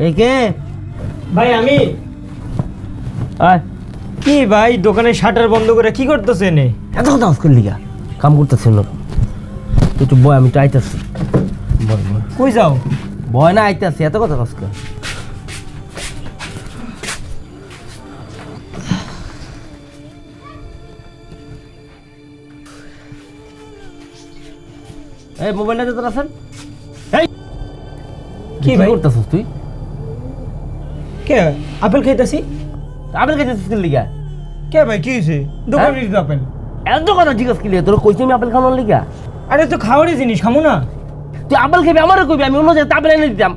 একে ভাই আমি কি ভাই দোকানে শাটার বন্ধ করে কি করতেছেন? এত কথা করলি কাম করতেছেন একটু বয়, আমি তো আইতাছি। কই যাও? বয় না, আইতাছি। এত কথা কসকে এই মোবাইলটা তোর আছেন? এই কি ভাই করতেছিস তুই? কে আপেল খাইতাছি? আপেল খাইতেছিস কি লিগা? কে ভাই কি হয়েছে? দোকানে আপেল এত কথা জিজ্ঞাসা কি তোর কইছি আমি আপেল খাওয়ানোর লিগা? আরে তো খাওয়ারই জিনিস, খামো না? তুই আপেল খাবি আমারও কইবি, আমি অন্য জায়গায় আপেল এনে দিতাম।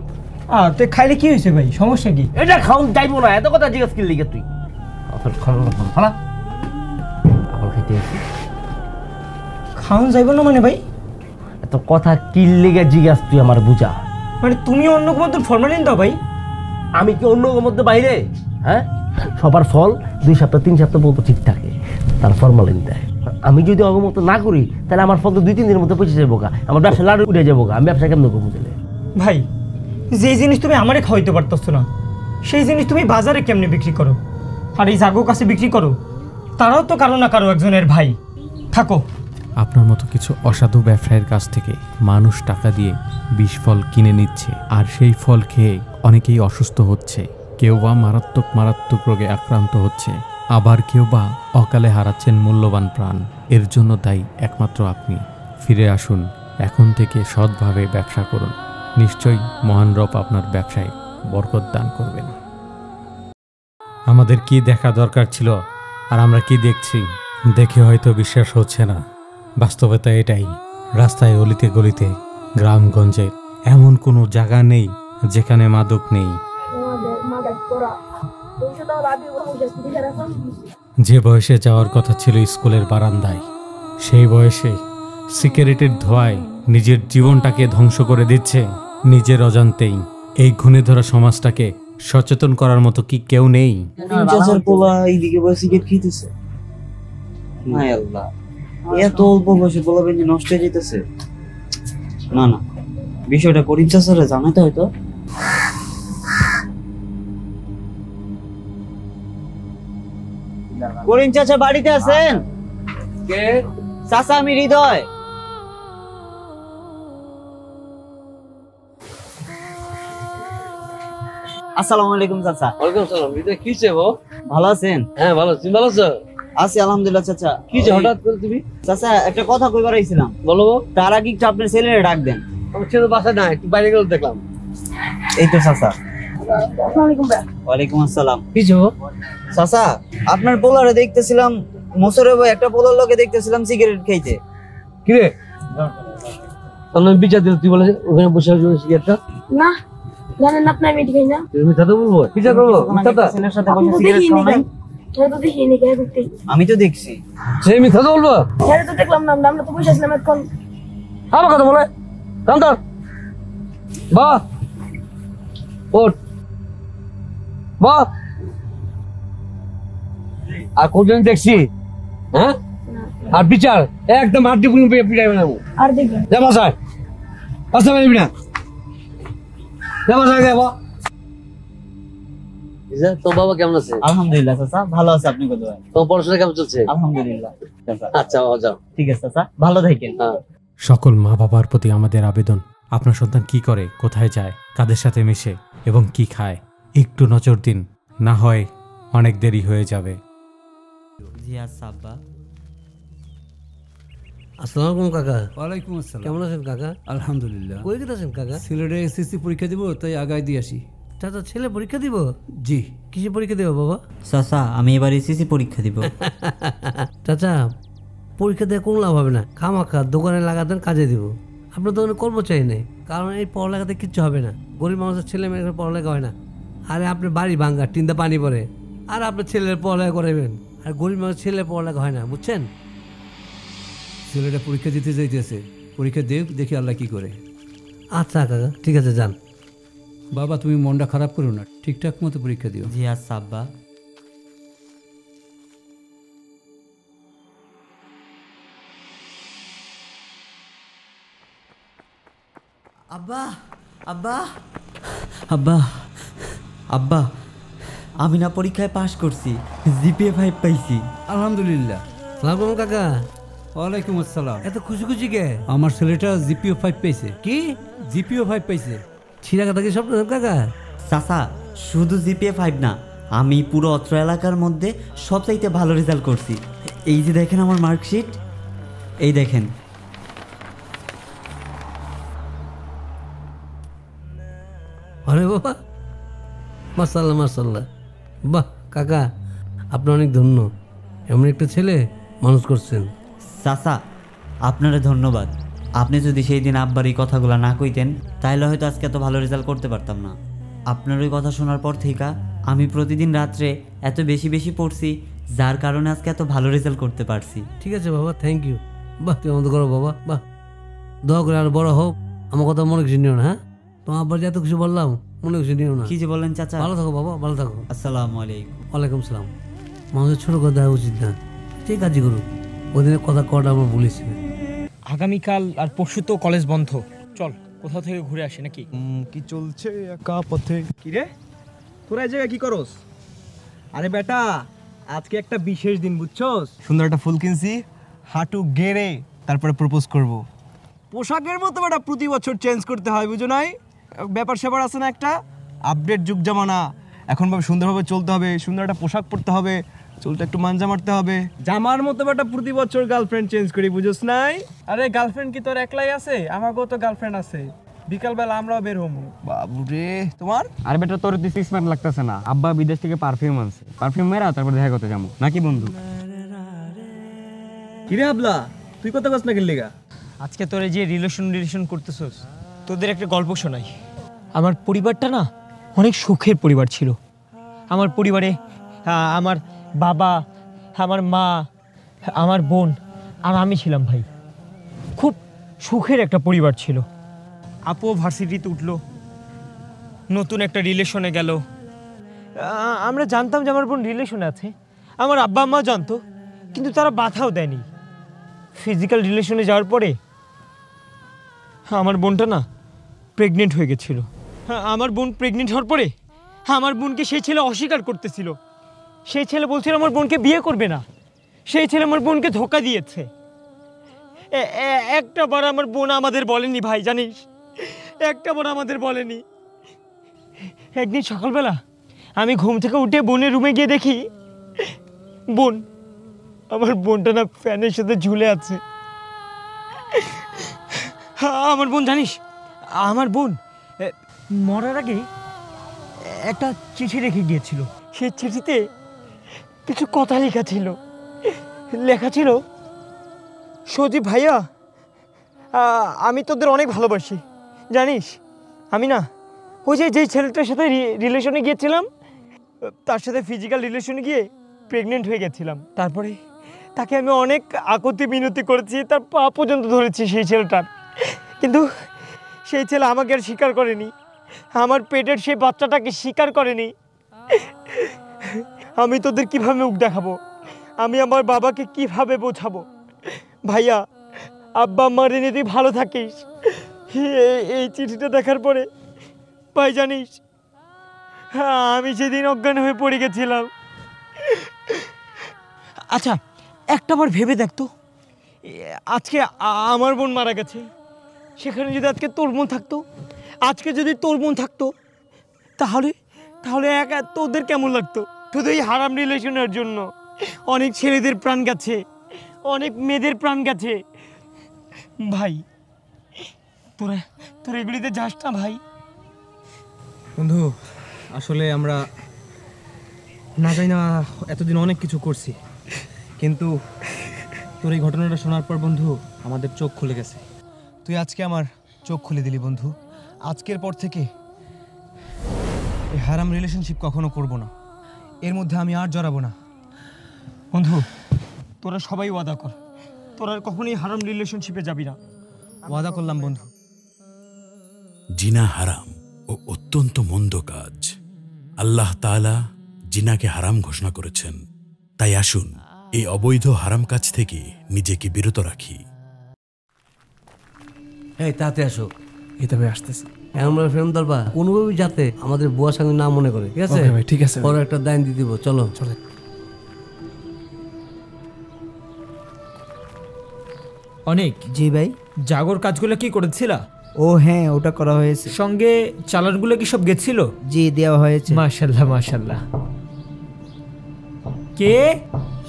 তুই খাইলে কি হয়েছে ভাই, সমস্যা কি? এটা খাওন যাইবো না, এত কথা জিজ্ঞাসা কি লিগা তুই? আপেল খাওয়ানো ভালো, আপেল খাইতে আসি। খাওয়ান যাইব না মানে ভাই? এত কথা কি লিগা জিজ্ঞাসা তুই আমার বুঝা? মানে তুমি অন্য মধ্যে ফরমালিন দাও ভাই? আমি কি অন্য মধ্যে বাইরে? হ্যাঁ, সবার ফল 2 সপ্তাহ 3 সপ্তাহ পর্যন্ত ঠিক থাকে, তার ফরমালিন দেয়। আমি যদি অগমত না করি তাহলে আমার ফল তো 2-3 দিনের মধ্যে পৌঁছে যাবো গা, আমার ব্যবসা লাড়ু উঠে যাবো গা। আমি ব্যবসা কেমন করবো তাহলে? ভাই যে জিনিস তুমি আমারে খাওয়াইতে পারতেছো না সেই জিনিস তুমি বাজারে কেমনে বিক্রি করো? আর এই জাগো কাছে বিক্রি করো, তারাও তো কারো না কারো একজনের ভাই। থাকো। আপনার মতো কিছু অসাধু ব্যবসায়ীর কাছ থেকে মানুষ টাকা দিয়ে বিষ ফল কিনে নিচ্ছে, আর সেই ফল খেয়ে অনেকেই অসুস্থ হচ্ছে। কেউ বা মারাত্মক রোগে আক্রান্ত হচ্ছে, আবার কেউ বা অকালে হারাচ্ছেন মূল্যবান প্রাণ। এর জন্য দায়ী একমাত্র আপনি। ফিরে আসুন, এখন থেকে সৎভাবে ব্যবসা করুন। নিশ্চয়ই মহান রব আপনার ব্যবসায় বরকত দান করবেন। আমাদের কি দেখা দরকার ছিল আর আমরা কি দেখছি? দেখে হয়তো বিশ্বাস হচ্ছে না, বাস্তবতা এটাই। রাস্তায় অলিতে গলিতে গ্রামগঞ্জে এমন কোনো জায়গা নেই যেখানে মাদক নেই। যে বয়সে যাওয়ার কথা ছিল স্কুলের বারান্দায়, সেই বয়সে সিগারেটের ধোঁয়ায় নিজের জীবনটাকে ধ্বংস করে দিচ্ছে নিজের অজান্তেই। এই ঘুণে ধরা সমাজটাকে সচেতন করার মতো কি কেউ নেই? এত অল্প বয়সে পোলা বেঞ্জি নষ্ট হয়ে যেতেছে। না না, বিষয়টা করিম চাচারে জানাতে হয়তো। করিম চাচা বাড়িতে আছেন? কে? চাচা আমি হৃদয়। আসসালামু আলাইকুম চাচা। ওয়ালাইকুম আসসালাম। হৃদয় কি হইছে গো? ভালো আছেন? হ্যাঁ ভালো, তুমি ভালো আছো? আছি আলহামদুলিল্লাহ চাচা। কি যে হঠাৎ করে তুমি? চাচা একটা কথা কইবার আইছিলাম। বলো। তার আগে একটু আপনার ছেলেরে ডাক দেন। আমার ছেলে বাসায় নাই, একটু বাইরে গেলে দেখলাম। এই তো চাচা। ওয়ালাইকুম আসসালাম। কি যে চাচা আপনার পোলারে দেখতেছিলাম, মোসরে ভাই একটা পোলার লগে দেখতেছিলাম সিগারেট খাইতে। কি রে? তাহলে আমি বিচার দিল, তুই বলে ওখানে বসে আছো সিগারেটটা? না জানেন না আপনি, আমি ঠিক না। তুমি দাদা বলবো বিচার করবো? ছেলের সাথে বসে সিগারেট খাও নাই? আমি তো দেখছি। সেই মিথ্যা তো বলবো? হ্যাঁ তো দেখলাম না, আমরা তো বসে আসলাম এখন। আমার কথা বলে কাম ধর বা ওঠ বা। আর কোনদিন দেখছি? হ্যাঁ, আর বিচার একদম হাড্ডি পুরো পিটাইবে না। আর দেখবেন যা বাসায়, বাসায় পারবি না, যা বাসায় যাবো। তোর বাবা কেমন আছে? আলহামদুলিল্লাহ চাচা, ভালো আছে। আপনি কত? তোমার পড়াশোনা কেমন চলছে? আলহামদুলিল্লাহ। আচ্ছা যাও। ঠিক আছে চাচা, ভালো থাকেন। সকল মা বাবার প্রতি আমাদের আবেদন, আপনার সন্তান কি করে, কোথায় যায়, কাদের সাথে মিশে এবং কি খায়, একটু নজর দিন, না হয় অনেক দেরি হয়ে যাবে। আসসালামু আলাইকুম কাকা। ওয়ালাইকুম আসসালাম। কেমন আছেন কাকা? আলহামদুলিল্লাহ। কই গেছেন কাকা? সিলেটে এসএসসি পরীক্ষা দিব, তাই আগায় দিয়ে আসি। চাচা ছেলে পরীক্ষা দিব? জি। কিসে পরীক্ষা দেবো বাবা? চাচা আমি এবার এসএসসি পরীক্ষা দিব। চাচা পরীক্ষা দিয়ে কোনো লাভ হবে না, খামাখা দোকানে লাগাতেন কাজে দিব। আপনার দোকানে কর্মচারী নেই, কারণ এই পড়ালেখাতে কিচ্ছু হবে না। গরিব মানুষের ছেলে মেয়ের পড়ালেখা হয় না। আরে আপনার বাড়ি ভাঙ্গা, টিনটা পানি পড়ে, আর আপনার ছেলের পড়ালেখা করাবেন, আর গরিব মানুষের ছেলের পড়ালেখা হয় না, বুঝছেন? ছেলেটা পরীক্ষা দিতে যাইতেছে, পরীক্ষা দেখ, দেখি আল্লাহ কি করে। আচ্ছা কাকা, ঠিক আছে যান। বাবা তুমি মনটা খারাপ করো না, ঠিকঠাক মতো পরীক্ষা দিও। জি আচ্ছা আব্বা। আব্বা আব্বা আব্বা আব্বা, আমি না পরীক্ষায় পাশ করছি, জিপিএ 5 পাইছি। আলহামদুলিল্লাহ। সালাম আলাইকুম কাকা। ওয়ালাইকুম আসসালাম। এত খুশি খুশি কে? আমার ছেলেটা জিপিও 5 পেয়েছে। কি জিপিও 5 পেয়েছে। ছিঁড়া কথা কি স্বপ্ন কাকা? চাচা, শুধু জিপিএ 5 না, আমি পুরো অত্র এলাকার মধ্যে সবচাইতে ভালো রেজাল্ট করছি। এই যে দেখেন আমার মার্কশিট, এই দেখেন। আরে বাবা, মাশাআল্লাহ মাশাআল্লাহ। বাহ কাকা, আপনি অনেক ধন্য, এমন একটা ছেলে মানুষ করছেন। চাচা, আপনারা ধন্যবাদ। আপনি যদি সেই দিন আব্বার এই কথাগুলো না কইতেন, তাহলে হয়তো আজকে এত ভালো রেজাল্ট করতে পারতাম না। আপনার ওই কথা শোনার পর থেকে আমি প্রতিদিন রাত্রে এত বেশি বেশি পড়ছি, যার কারণে আজকে এত ভালো রেজাল্ট করতে পারছি। ঠিক আছে বাবা, থ্যাংক ইউ। বাহ, তুই আমাদের করো বাবা, বাহ। দোয়া করে আর বড় হোক, আমার কথা মনে কিছু নিও না। হ্যাঁ, তোমার আব্বার যে এত কিছু বললাম মনে কিছু নিও না। কি যে বলেন চাচা। ভালো থাকো বাবা, ভালো থাকো। আসসালামু আলাইকুম। ওয়ালাইকুম সালাম। মানুষের ছোট কথা দেওয়া উচিত না, যে কাজই করুক। ওদিনের কথা কটা আমরা বলেছি। আগামীকাল আর পরশু তো কলেজ বন্ধ, চল কোথাও থেকে ঘুরে আসি নাকি? কি চলছে একা পথে? কি রে, তোরা এই জায়গায় কি করস? আরে বেটা, আজকে একটা বিশেষ দিন, বুঝছস? সুন্দর একটা ফুল কিনছি, হাঁটু গেড়ে তারপরে প্রপোজ করব। পোশাকের মতো বেটা প্রতি বছর চেঞ্জ করতে হয়, বুঝো নাই? ব্যাপার স্যাপার আছে না একটা, আপডেট যুগ জামানা। এখন ভাবে সুন্দরভাবে চলতে হবে, সুন্দর একটা পোশাক পরতে হবে, চুলটা একটু মাঞ্জা মারতে হবে। জামার মতো বেটা প্রতি বছর গার্লফ্রেন্ড চেঞ্জ করি, বুঝোস নাই? আরে গার্লফ্রেন্ড কি তোর একলাই আছে? আমাকেও তো গার্লফ্রেন্ড আছে, বিকালবেলা আমরাও বের হবো। বাবুরে, তোমার? আর বেটা তোর দিস স্মার্ট লাগতেছে না, আব্বা বিদেশ থেকে পারফিউম আনছে, পারফিউম মেরা তারপর দেখা করতে যাবো নাকি বন্ধু? কিরে হাবলা, তুই কথা কস না গেলি গা? আজকে তোরা যে রিলেশন করতেছস, তোদের একটা গল্প শোনাই। আমার পরিবারটা না অনেক সুখের পরিবার ছিল। আমার পরিবারে আমার বাবা, আমার মা, আমার বোন আর আমি ছিলাম ভাই। খুব সুখের একটা পরিবার ছিল। আপু ভার্সিটিতে উঠলো, নতুন একটা রিলেশনে গেল। আমরা জানতাম যে আমার বোন রিলেশনে আছে, আমার আব্বা আম্মা জানতো, কিন্তু তারা বাধাও দেয়নি। ফিজিক্যাল রিলেশনে যাওয়ার পরে আমার বোনটা না প্রেগনেন্ট হয়ে গেছিল। আমার বোন প্রেগনেন্ট হওয়ার পরে আমার বোনকে সেই ছেলে অস্বীকার করতেছিল। সেই ছেলে বলছিল আমার বোনকে বিয়ে করবে না। সেই ছেলে আমার বোনকে ধোকা দিয়েছে। একটা বার আমার বোন আমাদের বলেনি ভাই, জানিস? একটা বার আমাদের বলেনি। একদিন সকালবেলা আমি ঘুম থেকে উঠে বোনের রুমে গিয়ে দেখি আমার বোনটা না ফ্যানের সাথে ঝুলে আছে। আমার বোন, জানিস, আমার বোন মরার আগে একটা চিঠি রেখে গিয়েছিল। সেই চিঠিতে কিছু কথা লেখা ছিল। লেখা ছিল, সজীব ভাইয়া, আমি তোদের অনেক ভালোবাসি। জানিস, আমি না ওই যেই ছেলেটার সাথে রিলেশনে গিয়েছিলাম, তার সাথে ফিজিক্যাল রিলেশনে গিয়ে প্রেগনেন্ট হয়ে গেছিলাম। তারপরে তাকে আমি অনেক আকুতি মিনতি করেছি, তার পা পর্যন্ত ধরেছি সেই ছেলেটার। কিন্তু সেই ছেলে আমাকে আর স্বীকার করেনি, আমার পেটের সেই বাচ্চাটাকে স্বীকার করেনি। আমি তোদের কিভাবে মুখ দেখাবো? আমি আমার বাবাকে কিভাবে বোঝাবো? ভাইয়া, আব্বা আম্মার এনে তুই ভালো থাকিস। এই চিঠিটা দেখার পরে ভাই, জানিস, আমি সেদিন অজ্ঞান হয়ে পড়ে গেছিলাম। আচ্ছা, একটাবার ভেবে দেখতো, আজকে আমার বোন মারা গেছে, সেখানে যদি আজকে তোর বোন থাকতো, আজকে যদি তোর বোন থাকতো, তাহলে তোদের কেমন লাগতো? শুধু এই হারাম রিলেশনের জন্য অনেক ছেলেদের প্রাণ গেছে, অনেক মেয়েদের প্রাণ গেছে। ভাই, তোরা এগুলিতে যাস না ভাই। বন্ধু, আসলে আমরা না জানি না এতদিন অনেক কিছু করছি, কিন্তু তোর এই ঘটনাটা শোনার পর বন্ধু আমাদের চোখ খুলে গেছে। তুই আজকে আমার চোখ খুলে দিলি বন্ধু। আজকের পর থেকে এই হারাম রিলেশনশিপ কখনো করব না, এর মধ্যে আমি আর জড়াবো না। বন্ধু, তোরা সবাই ওয়াদা কর, তোরা কখনোই হারাম রিলেশনশিপে যাবি না। ওয়াদা করলাম বন্ধু। জিনা হারাম ও অত্যন্ত মন্দ কাজ। আল্লাহ তাআলা জিনাকে হারাম ঘোষণা করেছেন। তাই আসুন এই অবৈধ হারাম কাজ থেকে নিজেকে বিরত রাখি। এই তাতে আসো। এই তবে আসতেছি। আমরা ফ্রেম দলবা কোনোভাবেই যাতে আমাদের বুয়ার সঙ্গে না মনে করে, ঠিক আছে? ওকে ভাই, ঠিক আছে। পরে একটা দান দিয়ে দিব, চলো। অনেক। জি ভাই। জাগর কাজগুলো কি করেছিলা? ও হ্যাঁ, ওটা করা হয়েছে। সঙ্গে চালানগুলো কি সব গেছিল? জি, দেওয়া হয়েছে। মাশাআল্লাহ মাশাআল্লাহ। কে?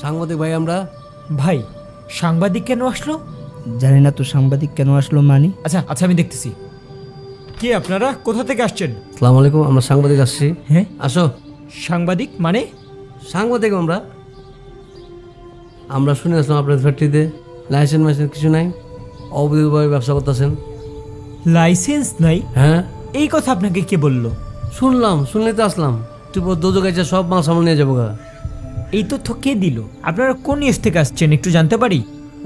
সাংবাদিক ভাই আমরা। ভাই সাংবাদিক কেন আসলো? জানি না তো সাংবাদিক কেন আসলো মানি। আচ্ছা আচ্ছা, আমি দেখতেছি। কে আপনারা? কোথা থেকে আসছেন? আসসালামু আলাইকুম, আমরা সাংবাদিক আসছি। হ্যাঁ আসো। সাংবাদিক মানে? সাংবাদিক আমরা শুনে আসলাম আপনার ফ্যাক্টরিতে লাইসেন্স মাইসেন্স কিছু নাই, অবৈধভাবে ব্যবসা করতেছেন। লাইসেন্স নাই? হ্যাঁ। এই কথা আপনাকে কে বললো? শুনলে তো আসলাম। তুই দোজো গাইছে সব মাল সামনে নিয়ে যাবো গা। এই তথ্য কে দিল? আপনারা কোন নিউজ থেকে আসছেন একটু জানতে পারি?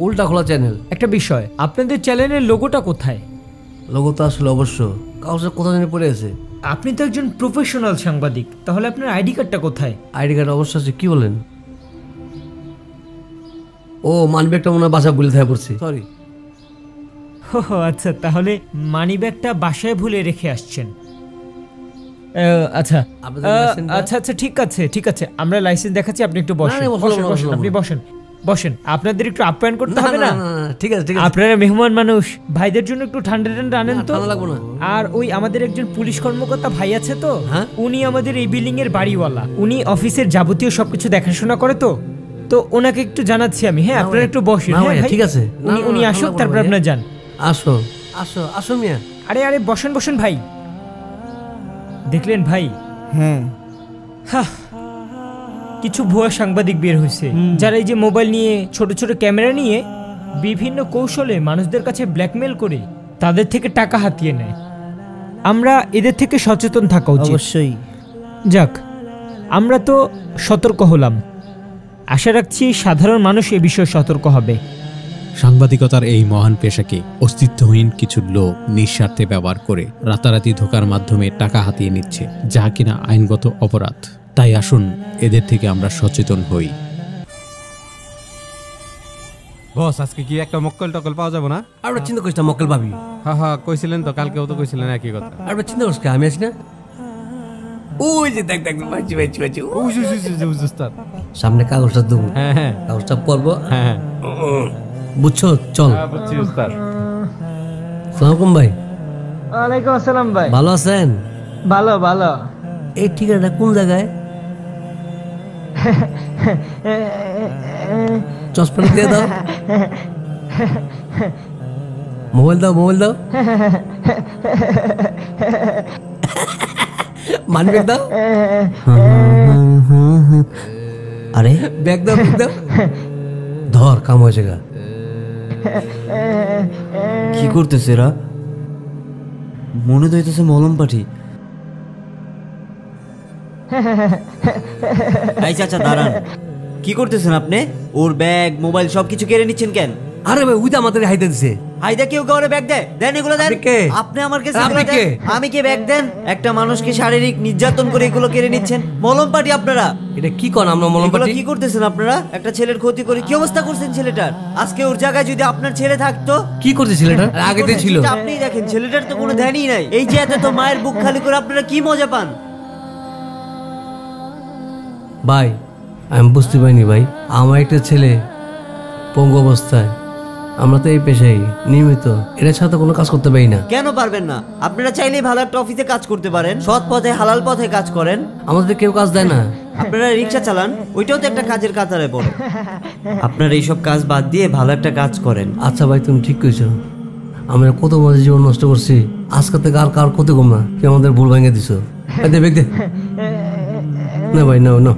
উল্টা খোলা চ্যানেল। একটা বিষয়, আপনাদের চ্যানেলের লোগোটা কোথায়? লোগো তো আসলে অবশ্য কাগজের কোথাও জানি পড়ে আছে। আপনি তো একজন প্রফেশনাল সাংবাদিক, তাহলে আপনার আইডি কার্ডটা কোথায়? আইডি কার্ড অবশ্য আছে। কি বলেন? ও মানিব্যাগটা মনে হয় বাসা ভুলে থাকে পড়ছি, সরি। ও আচ্ছা, তাহলে মানিব্যাগটা বাসায় ভুলে রেখে আসছেন। আচ্ছা আচ্ছা আচ্ছা, ঠিক আছে ঠিক আছে, আমরা লাইসেন্স দেখাচ্ছি, আপনি একটু বসেন। আপনি বসেন বসেন। আপনাদের একটু আপ্যায়ন করতে হবে না? ঠিক আছে ঠিক আছে, আপনারা মেহমান মানুষ, ভাইদের জন্য একটু ঠান্ডা ঠান্ডা আনেন তো। লাগবো না। আর ওই আমাদের একজন পুলিশ কর্মকর্তা ভাই আছে তো, উনি আমাদের এই বিল্ডিং এর বাড়িওয়ালা, উনি অফিসের যাবতীয় সবকিছু দেখাশোনা করে তো ওনাকে একটু জানাচ্ছি আমি। হ্যাঁ, আপনারা একটু বসেন। হ্যাঁ ঠিক আছে, উনি আসুক, তারপর আপনারা যান। আসো আসো আসো মিয়া। আরে আরে বসেন বসেন ভাই। দেখলেন ভাই? হ্যাঁ। কিছু ভুয়া সাংবাদিক বের হয়েছে, যারা এই যে মোবাইল নিয়ে, ছোট ছোট ক্যামেরা নিয়ে বিভিন্ন কৌশলে মানুষদের কাছে ব্ল্যাকমেল করে তাদের থেকে টাকা হাতিয়ে নেয়। আমরা এদের থেকে সচেতন থাকা উচিত। অবশ্যই। যাক, আমরা তো সতর্ক হলাম, আশা রাখছি সাধারণ মানুষ এ বিষয়ে সতর্ক হবে। সাংবাদিকতার এই মহান পেশাকে অস্তিত্বহীন কিছু লোক নিঃস্বার্থে ব্যবহার করে রাতারাতি ধোকার মাধ্যমে টাকা হাতিয়ে নিচ্ছে, যা কিনা আইনগত অপরাধ। তাই আসুন এদের থেকে আমরা সচেতন হই। বস, আজকে কি একটা মক্কেল টকল পাওয়া যাবে না? আমরা চিন্তা করিস না, মক্কেল পাবি। হ্যাঁ কইছিলেন তো, কালকেও তো কইছিলেন একই কথা। আমরা চিন্তা করিস, আমি আছি না। ওই যে দেখ দেখ, সামনে কাগজটা দেবো। হ্যাঁ কাগজটা পড়বো। হ্যাঁ বুঝছো? চল। সালাম ভাই। ওয়ালাইকুম আসসালাম ভাই। ভালো আছেন? ভালো ভালো। এই ঠিকানাটা কোন জায়গায়? চশমাটা দিয়ে দাও। মোবাইল দাও, মোবাইল দাও। মানিব্যাগ দাও। আরে ব্যাগ দাও, ব্যাগ দাও। ধর, কাম হয়েছে গা। কি করতেছে এরা? মনে তো হইতেছে মলম পাঠি। এই চাচা দাঁড়ান, কি করতেছেন আপনি? ওর ব্যাগ মোবাইল সবকিছু কেড়ে নিচ্ছেন কেন? আরে ভাই, ওই তো আমাদের হাইতে দিছে। হাইদা কেউ কাউরে ব্যাগ দেয়? দেন এগুলো দেন। আপনি আমার কাছে এগুলো দেন। আমি কি ব্যাগ দেন? একটা মানুষকে শারীরিক নির্যাতন করে এগুলো কেড়ে নিচ্ছেন। মলম পাটি আপনারা। এটা কি কোন? আমরা মলম পাটি কি করতেছেন আপনারা? একটা ছেলের ক্ষতি করে কি অবস্থা করছেন ছেলেটার? আজকে ওর জায়গায় যদি আপনার ছেলে থাকতো কি করতে? ছেলেটা আগেতে ছিল। আপনি দেখেন, ছেলেটার তো কোনো ধ্যানই নাই। এই যে এত তো মায়ের বুক খালি করে আপনারা কি মজা পান? ভাই, আমি বুঝতে পারিনি ভাই, আমার একটা ছেলে পঙ্গু অবস্থায়। আমরা তো এই পেশায় নিয়মিত, এর সাথে কোনো কাজ করতে পারি না। কেন পারবেন না? আপনারা চাইলেই ভালো একটা অফিসে কাজ করতে পারেন, সৎ পথে হালাল পথে কাজ করেন। আমাদের কেউ কাজ দেয় না। আপনারা রিক্সা চালান, ওইটাও তো একটা কাজের কাতারে পড়ে। আপনারা এইসব কাজ বাদ দিয়ে ভালো একটা কাজ করেন। আচ্ছা ভাই, তুমি ঠিক কইছো। আমরা কত মাঝে জীবন নষ্ট করছি, আজকে থেকে আর কার ক্ষতি কম না। তুই আমাদের ভুল ভেঙে দিছো। না ভাই, না না।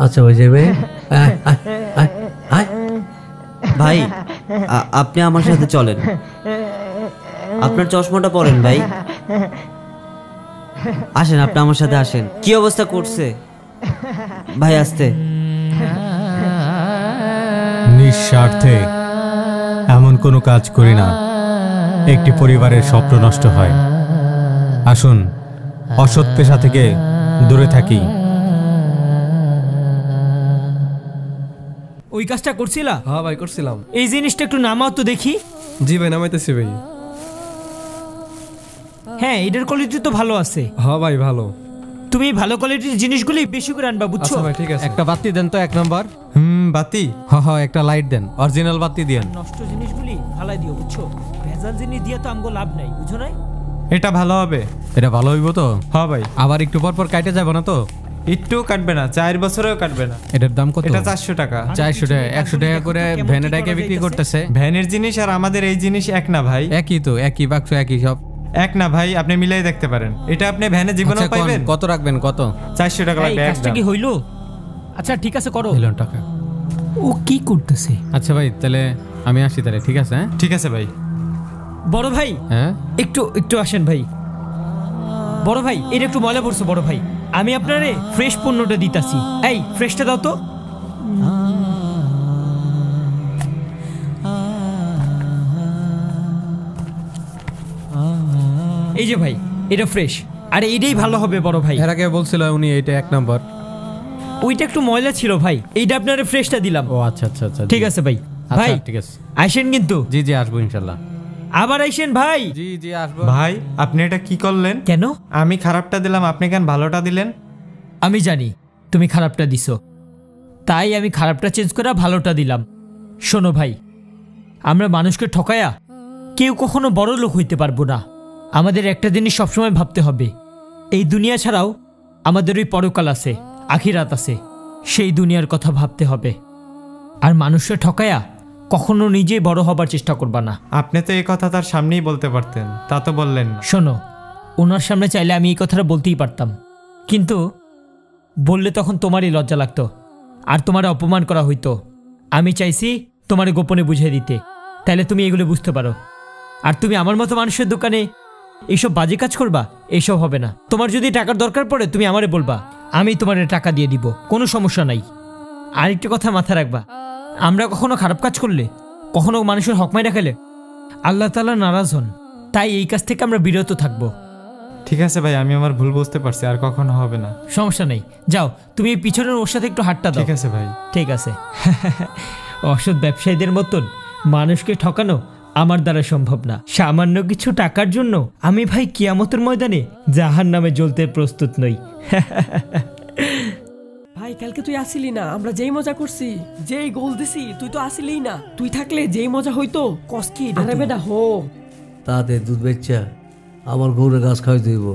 আচ্ছা ভাই, যাই ভাই। ভাই আপনি আমার সাথে চলেন, আপনার চশমাটা পরেন ভাই। আসেন, আপনি আমার সাথে আসেন। কি অবস্থা করছে ভাই? আসতে। নিঃস্বার্থে এমন কোনো কাজ করি না একটি পরিবারের স্বপ্ন নষ্ট হয়। আসুন অসৎ পেশা থেকে দূরে থাকি। ওই কাজটা করছিলা? হ্যাঁ ভাই, করছিলাম। এই জিনিসটা একটু নামাও তো দেখি। জি ভাই, নামাইতেছি ভাই। হ্যাঁ এটার কোয়ালিটি তো ভালো আছে। হ্যাঁ ভাই ভালো। তুমি ভালো কোয়ালিটির জিনিসগুলি বেশি করে আনবা, বুঝছো? আচ্ছা ভাই ঠিক আছে। একটা বাতি দেন তো 1 নাম্বার। বাতি? হ্যাঁ একটা লাইট দেন, অরিজিনাল বাতি দেন। নষ্ট জিনিসগুলি ফালাই দিও, বুঝছো? ভেজাল জিনিস দিয়ে তো আমগো লাভ নাই, বুঝো না? এটা ভালো হবে। এটা ভালো হইব তো? হ্যাঁ ভাই। আবার একটু পর পর কাটে যাবে না তো? একটু কাটবে না, 4 বছরেও কাটবে না। এটার দাম কত? এটা 400 টাকা। 400 টাকা, 100 টাকা করে ভ্যানে ডাকে বিক্রি করতেছে। ভ্যানের জিনিস আর আমাদের এই জিনিস এক না ভাই। একই তো, একই বাক্স একই সব। এক না ভাই, আপনি মিলাই দেখতে পারেন। এটা আপনি ভ্যানে জীবনেও পাইবেন। কত রাখবেন? কত? 400 টাকা লাগবে এই একদম। কাজটা কি হইলো? আচ্ছা ঠিক আছে করো। দিলেন টাকা। ও কি করতেছে? আচ্ছা ভাই তাহলে আমি আসি তাহলে, ঠিক আছে? হ্যাঁ ঠিক আছে ভাই। বড় ভাই হ্যাঁ একটু আসেন ভাই। বড় ভাই এটা একটু ময়লা পড়ছে বড় ভাই, আমি আপনারে ফ্রেশ পণ্যটা দিতাছি। এই ফ্রেশটা দাও তো। এই যে ভাই এটা ফ্রেশ, আর এইটাই ভালো হবে বড় ভাই। এর আগে বলছিল উনি এটা 1 নাম্বার। ওইটা একটু ময়লা ছিল ভাই, এইটা আপনারে ফ্রেশটা দিলাম। ও আচ্ছা আচ্ছা আচ্ছা ঠিক আছে ভাই। ভাই আচ্ছা ঠিক আছে, আইসেন কিন্তু। জি জি আসবো ইনশাআল্লাহ। আবার আইসেন ভাই। জি জি আসবো। ভাই আপনি এটা কি করলেন? কেন? আমি খারাপটা দিলাম, আপনি কেন ভালোটা দিলেন? আমি জানি তুমি খারাপটা দিছো, তাই আমি খারাপটা চেঞ্জ করে ভালোটা দিলাম। শোনো ভাই, আমরা মানুষকে ঠকায়া কেউ কখনো বড় লোক হইতে পারবো না। আমাদের একটা জিনিস সবসময় ভাবতে হবে, এই দুনিয়া ছাড়াও আমাদের ওই পরকাল আছে, আখিরাত আছে, সেই দুনিয়ার কথা ভাবতে হবে। আর মানুষকে ঠকায়া কখনো নিজেই বড় হবার চেষ্টা করবা না। আপনি তো এই কথা তার সামনেই বলতে পারতেন, তা তো বললেন না। শোনো, ওনার সামনে চাইলে আমি এই কথাটা বলতেই পারতাম, কিন্তু বললে তখন তোমারই লজ্জা লাগতো আর তোমার অপমান করা হইতো। আমি চাইছি তোমার গোপনে বুঝিয়ে দিতে, তাইলে তুমি এগুলো বুঝতে পারো। আর তুমি আমার মতো মানুষের দোকানে এইসব বাজে কাজ করবা, এইসব হবে না। তোমার যদি টাকার দরকার পড়ে তুমি আমারে বলবা, আমি তোমার টাকা দিয়ে দিব, কোনো সমস্যা নাই। আর একটা কথা মাথায় রাখবা, আমরা কখনো খারাপ কাজ করলে, কখনো মানুষের হক মাইরা খেলে আল্লাহ তাআলা নারাজ হন, তাই এই কাজ থেকে আমরা বিরত থাকবো। ঠিক আছে ভাই, আমি আমার ভুল বুঝতে পারছি, আর কখনো হবে না। সমস্যা নেই, যাও তুমি পিছনের ওর সাথে একটু হাতটা দাও। ঠিক আছে ভাই। ঠিক আছে। অসৎ ব্যবসায়ীদের মতন মানুষকে ঠকানো আমার দ্বারা সম্ভব না। সামান্য কিছু টাকার জন্য আমি ভাই কিয়ামতের ময়দানে জাহান্নামে জ্বলতে প্রস্তুত নই। ভাই কালকে তুই আসিলি না, আমরা যেই মজা করছি, যেই গোল দিছি, তুই তো আসিলি না। তুই থাকলে যেই মজা হইতো, কস কি? আরে বেটা হো তাতে দুধ বেচা আমার গৌরে গাছ খাওয়াই দিব।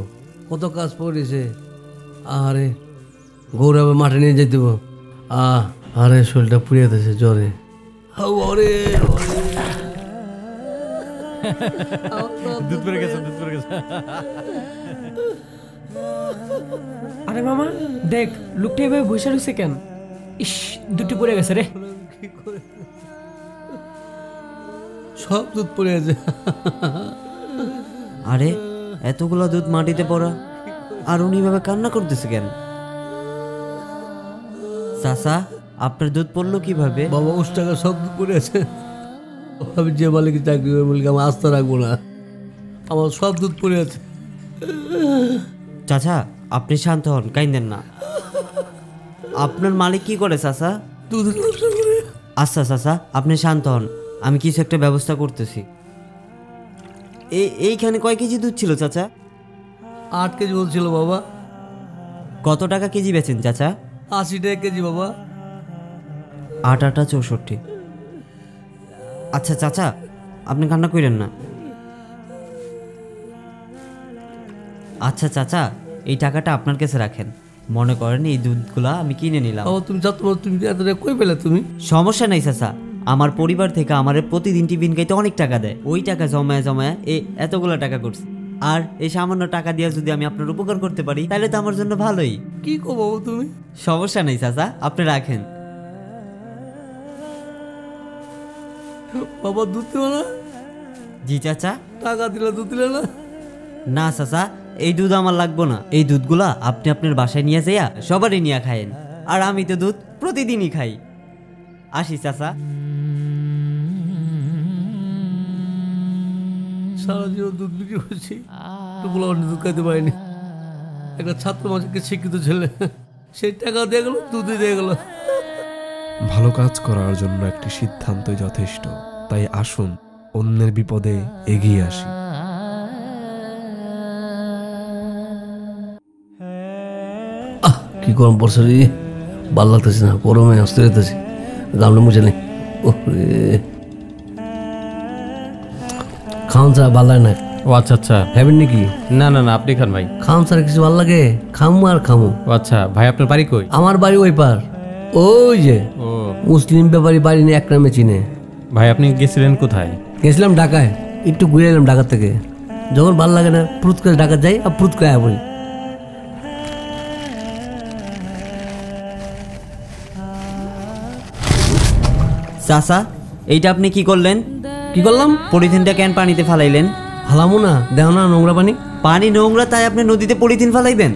কত কাজ পড়েছে। আরে গৌরে আবার মাঠে নিয়ে যেতে দেবো। আরে শরীরটা পুড়িয়ে দিয়েছে জ্বরে। দুধ পড়ে গেছে, দুধ পড়ে গেছে। আরে মামা দেখ, লোকটা এভাবে বসে রয়েছে কেন? ইস, দুটো পড়ে গেছে রে। সব দুধ পড়ে আছে। আরে এতগুলো দুধ মাটিতে পড়া, আর উনি ভাবে কান্না করতেছে কেন? চাচা আপনার দুধ পড়লো কিভাবে? বাবা ওর টাকা সব দুধ পড়ে আছে। আমি যে মালিক চাকরি করে বলি আমার আস্থা রাখবো না, আমার সব দুধ পড়ে আছে। চাচা আপনি শান্ত হন, কাইন্দেন না। আপনার মালিক কি করে চাচা? দুধের ব্যবসা করে। আচ্ছা চাচা আপনি শান্ত হন, আমি কিছু একটা ব্যবস্থা করতেছি। এইখানে কয় কেজি দুধ ছিল চাচা? 8 কেজি বলছিল বাবা। কত টাকা কেজি বেচেন চাচা? 80 টাকা কেজি বাবা। 8 8 64। আচ্ছা চাচা আপনি কান্না করেন না। আচ্ছা চাচা এই টাকাটা আপনার কাছে রাখেন, মনে করেন এই দুধগুলা আমি কিনে নিলাম। তুমি তুমি এত টাকা কই পেলে তুমি? সমস্যা নাই চাচা, আমার পরিবার থেকে আমার প্রতিদিন টিফিন খাইতে অনেক টাকা দেয়, ওই টাকা জমায় জমায় এতগুলা টাকা করছি। আর এই সামান্য টাকা দিয়ে যদি আমি আপনার উপকার করতে পারি তাহলে তো আমার জন্য ভালোই। কি কো বাবু তুমি? সমস্যা নাই চাচা, আপনি রাখেন। বাবা দুধ দিল না? জি চাচা। টাকা দিলে দুধ দিলে না? না চাচা এই দুধ আমার লাগবো না, এই দুধগুলা আপনি আপনার বাসায় নিয়ে যাইয়া সবারই নিয়ে খায়েন, আর আমি তো দুধ প্রতিদিনই খাই। আসি চাচা। সারা জীবন দুধ বিক্রি করছি, টুকুলা দুধ খাইতে পারিনি। একটা ছাত্র মাঝে শিক্ষিত ছেলে, সেই টাকা দিয়ে গেল, দুধই দিয়ে গেল। ভালো কাজ করার জন্য একটি সিদ্ধান্তই যথেষ্ট, তাই আসুন অন্যের বিপদে এগিয়ে আসি। কি গরম পড়ছে রে, ভাল লাগতেছে না, গরমে আসতে যেতেছি, গামলা মুছে নেই। খাওয়ান ছাড়া ভাল লাগে না। ও আচ্ছা আচ্ছা, খাবেন নাকি? না না না, আপনি খান ভাই। খাওয়ান ছাড়া কিছু ভাল লাগে? খামু আর খামু। ও আচ্ছা ভাই, আপনার বাড়ি কই? আমার বাড়ি ওই পার, ওই যে ও মুসলিম ব্যাপারী বাড়ি নিয়ে এক নামে চিনে। ভাই আপনি গেছিলেন কোথায়? গেছিলাম ঢাকায়, একটু ঘুরে এলাম ঢাকা থেকে। যখন ভাল লাগে না প্রুত করে ঢাকা যাই আর প্রুত করে বলি। চাচা, এইটা আপনি কি করলেন? কি করলাম? পলিথিনটা কেন পানিতে ফালাইলেন? ফালামো না, দেও না নোংরা পানি। পানি নোংরা তাই আপনি নদীতে পলিথিন ফালাইবেন?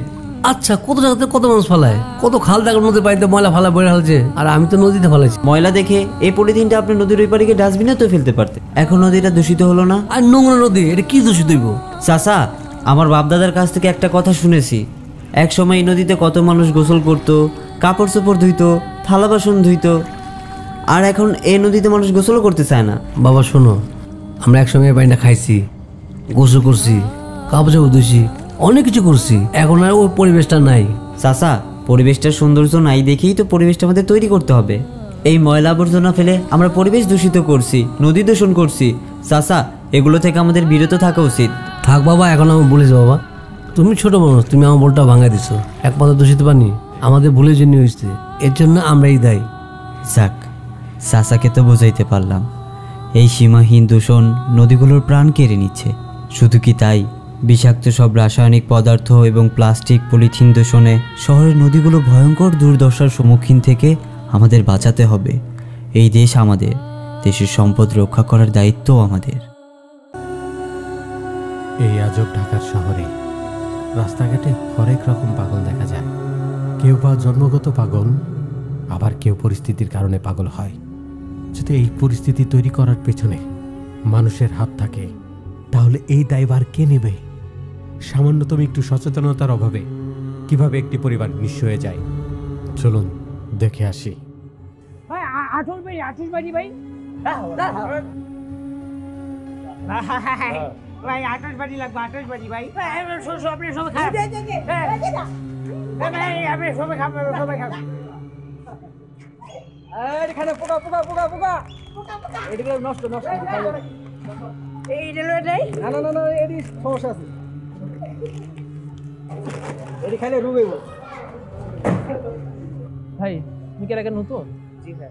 আচ্ছা, কত জায়গাতে কত মানুষ ফালায়, কত খাল দেখার নদীর পানিতে ময়লা ফালা বয়ে হালছে, আর আমি তো নদীতে ফালাইছি। ময়লা দেখে এই পলিথিনটা আপনি নদীর ওই পারে গিয়ে ডাস্টবিনে তো ফেলতে পারতেন, এখন নদীটা দূষিত হলো না? আর নোংরা নদী, এটা কি দূষিত হইব? চাচা, আমার বাপদাদার কাছ থেকে একটা কথা শুনেছি, এক সময় এই নদীতে কত মানুষ গোসল করতো, কাপড় চোপড় ধুইতো, থালা বাসন ধুইতো, আর এখন এই নদীতে মানুষ গোসলও করতে চায় না। বাবা শোনো, আমরা একসঙ্গে পানিটা খাইছি, গোসল করছি, কাপড় চোপড় ধুইছি, অনেক কিছু করছি, এখন আর ওই পরিবেশটা নাই। চাচা, পরিবেশটার সৌন্দর্য নাই দেখেই তো পরিবেশটা আমাদের তৈরি করতে হবে। এই ময়লা আবর্জনা ফেলে আমরা পরিবেশ দূষিত করছি, নদী দূষণ করছি। চাচা, এগুলো থেকে আমাদের বিরত থাকা উচিত। থাক বাবা, এখন আমি বলেছি বাবা, তুমি ছোট মানুষ, তুমি আমার বলটা ভাঙাই দিছো। এক পাতা দূষিত পানি আমাদের ভুলের জন্য হয়েছে, এর জন্য আমরাই দায়ী। যাক, চাচাকে তো বোঝাইতে পারলাম। এই সীমাহীন দূষণ নদীগুলোর প্রাণ কেড়ে নিচ্ছে। শুধু কি তাই, বিষাক্ত সব রাসায়নিক পদার্থ এবং প্লাস্টিক, পলিথিন দূষণে শহরের নদীগুলো ভয়ঙ্কর দুর্দশার সম্মুখীন থেকে আমাদের বাঁচাতে হবে। এই দেশ আমাদের, দেশের সম্পদ রক্ষা করার দায়িত্বও আমাদের। এই আজব ঢাকার শহরে রাস্তাঘাটে হরেক রকম পাগল দেখা যায়। কেউ বা জন্মগত পাগল, আবার কেউ পরিস্থিতির কারণে পাগল হয়। যদি এই পরিস্থিতি তৈরি করার পেছনে মানুষের হাত থাকে, তাহলে এই দায়ভার কে নেবে? সামান্যতম একটু সচেতনতার অভাবে কিভাবে একটি পরিবার নিঃস্ব হয়ে যায়, চলুন দেখে আসি। ভাই আঠুর বাড়ি ভাই, ভাই আঠুর বাড়ি লাগবে, আঠুর বাড়ি ভাই। আপনি সবাই খাবেন, সবাই খাবেন। এখানে পোকা পোকা পোকা পোকা, এগুলো নষ্ট নষ্ট। এই রেলওয়ে নেই? না না না না, এরই সমস্যা আছে, এটি খাইলে রুবে। ভাই তুমি কি এলাকার নতুন? জি ভাই।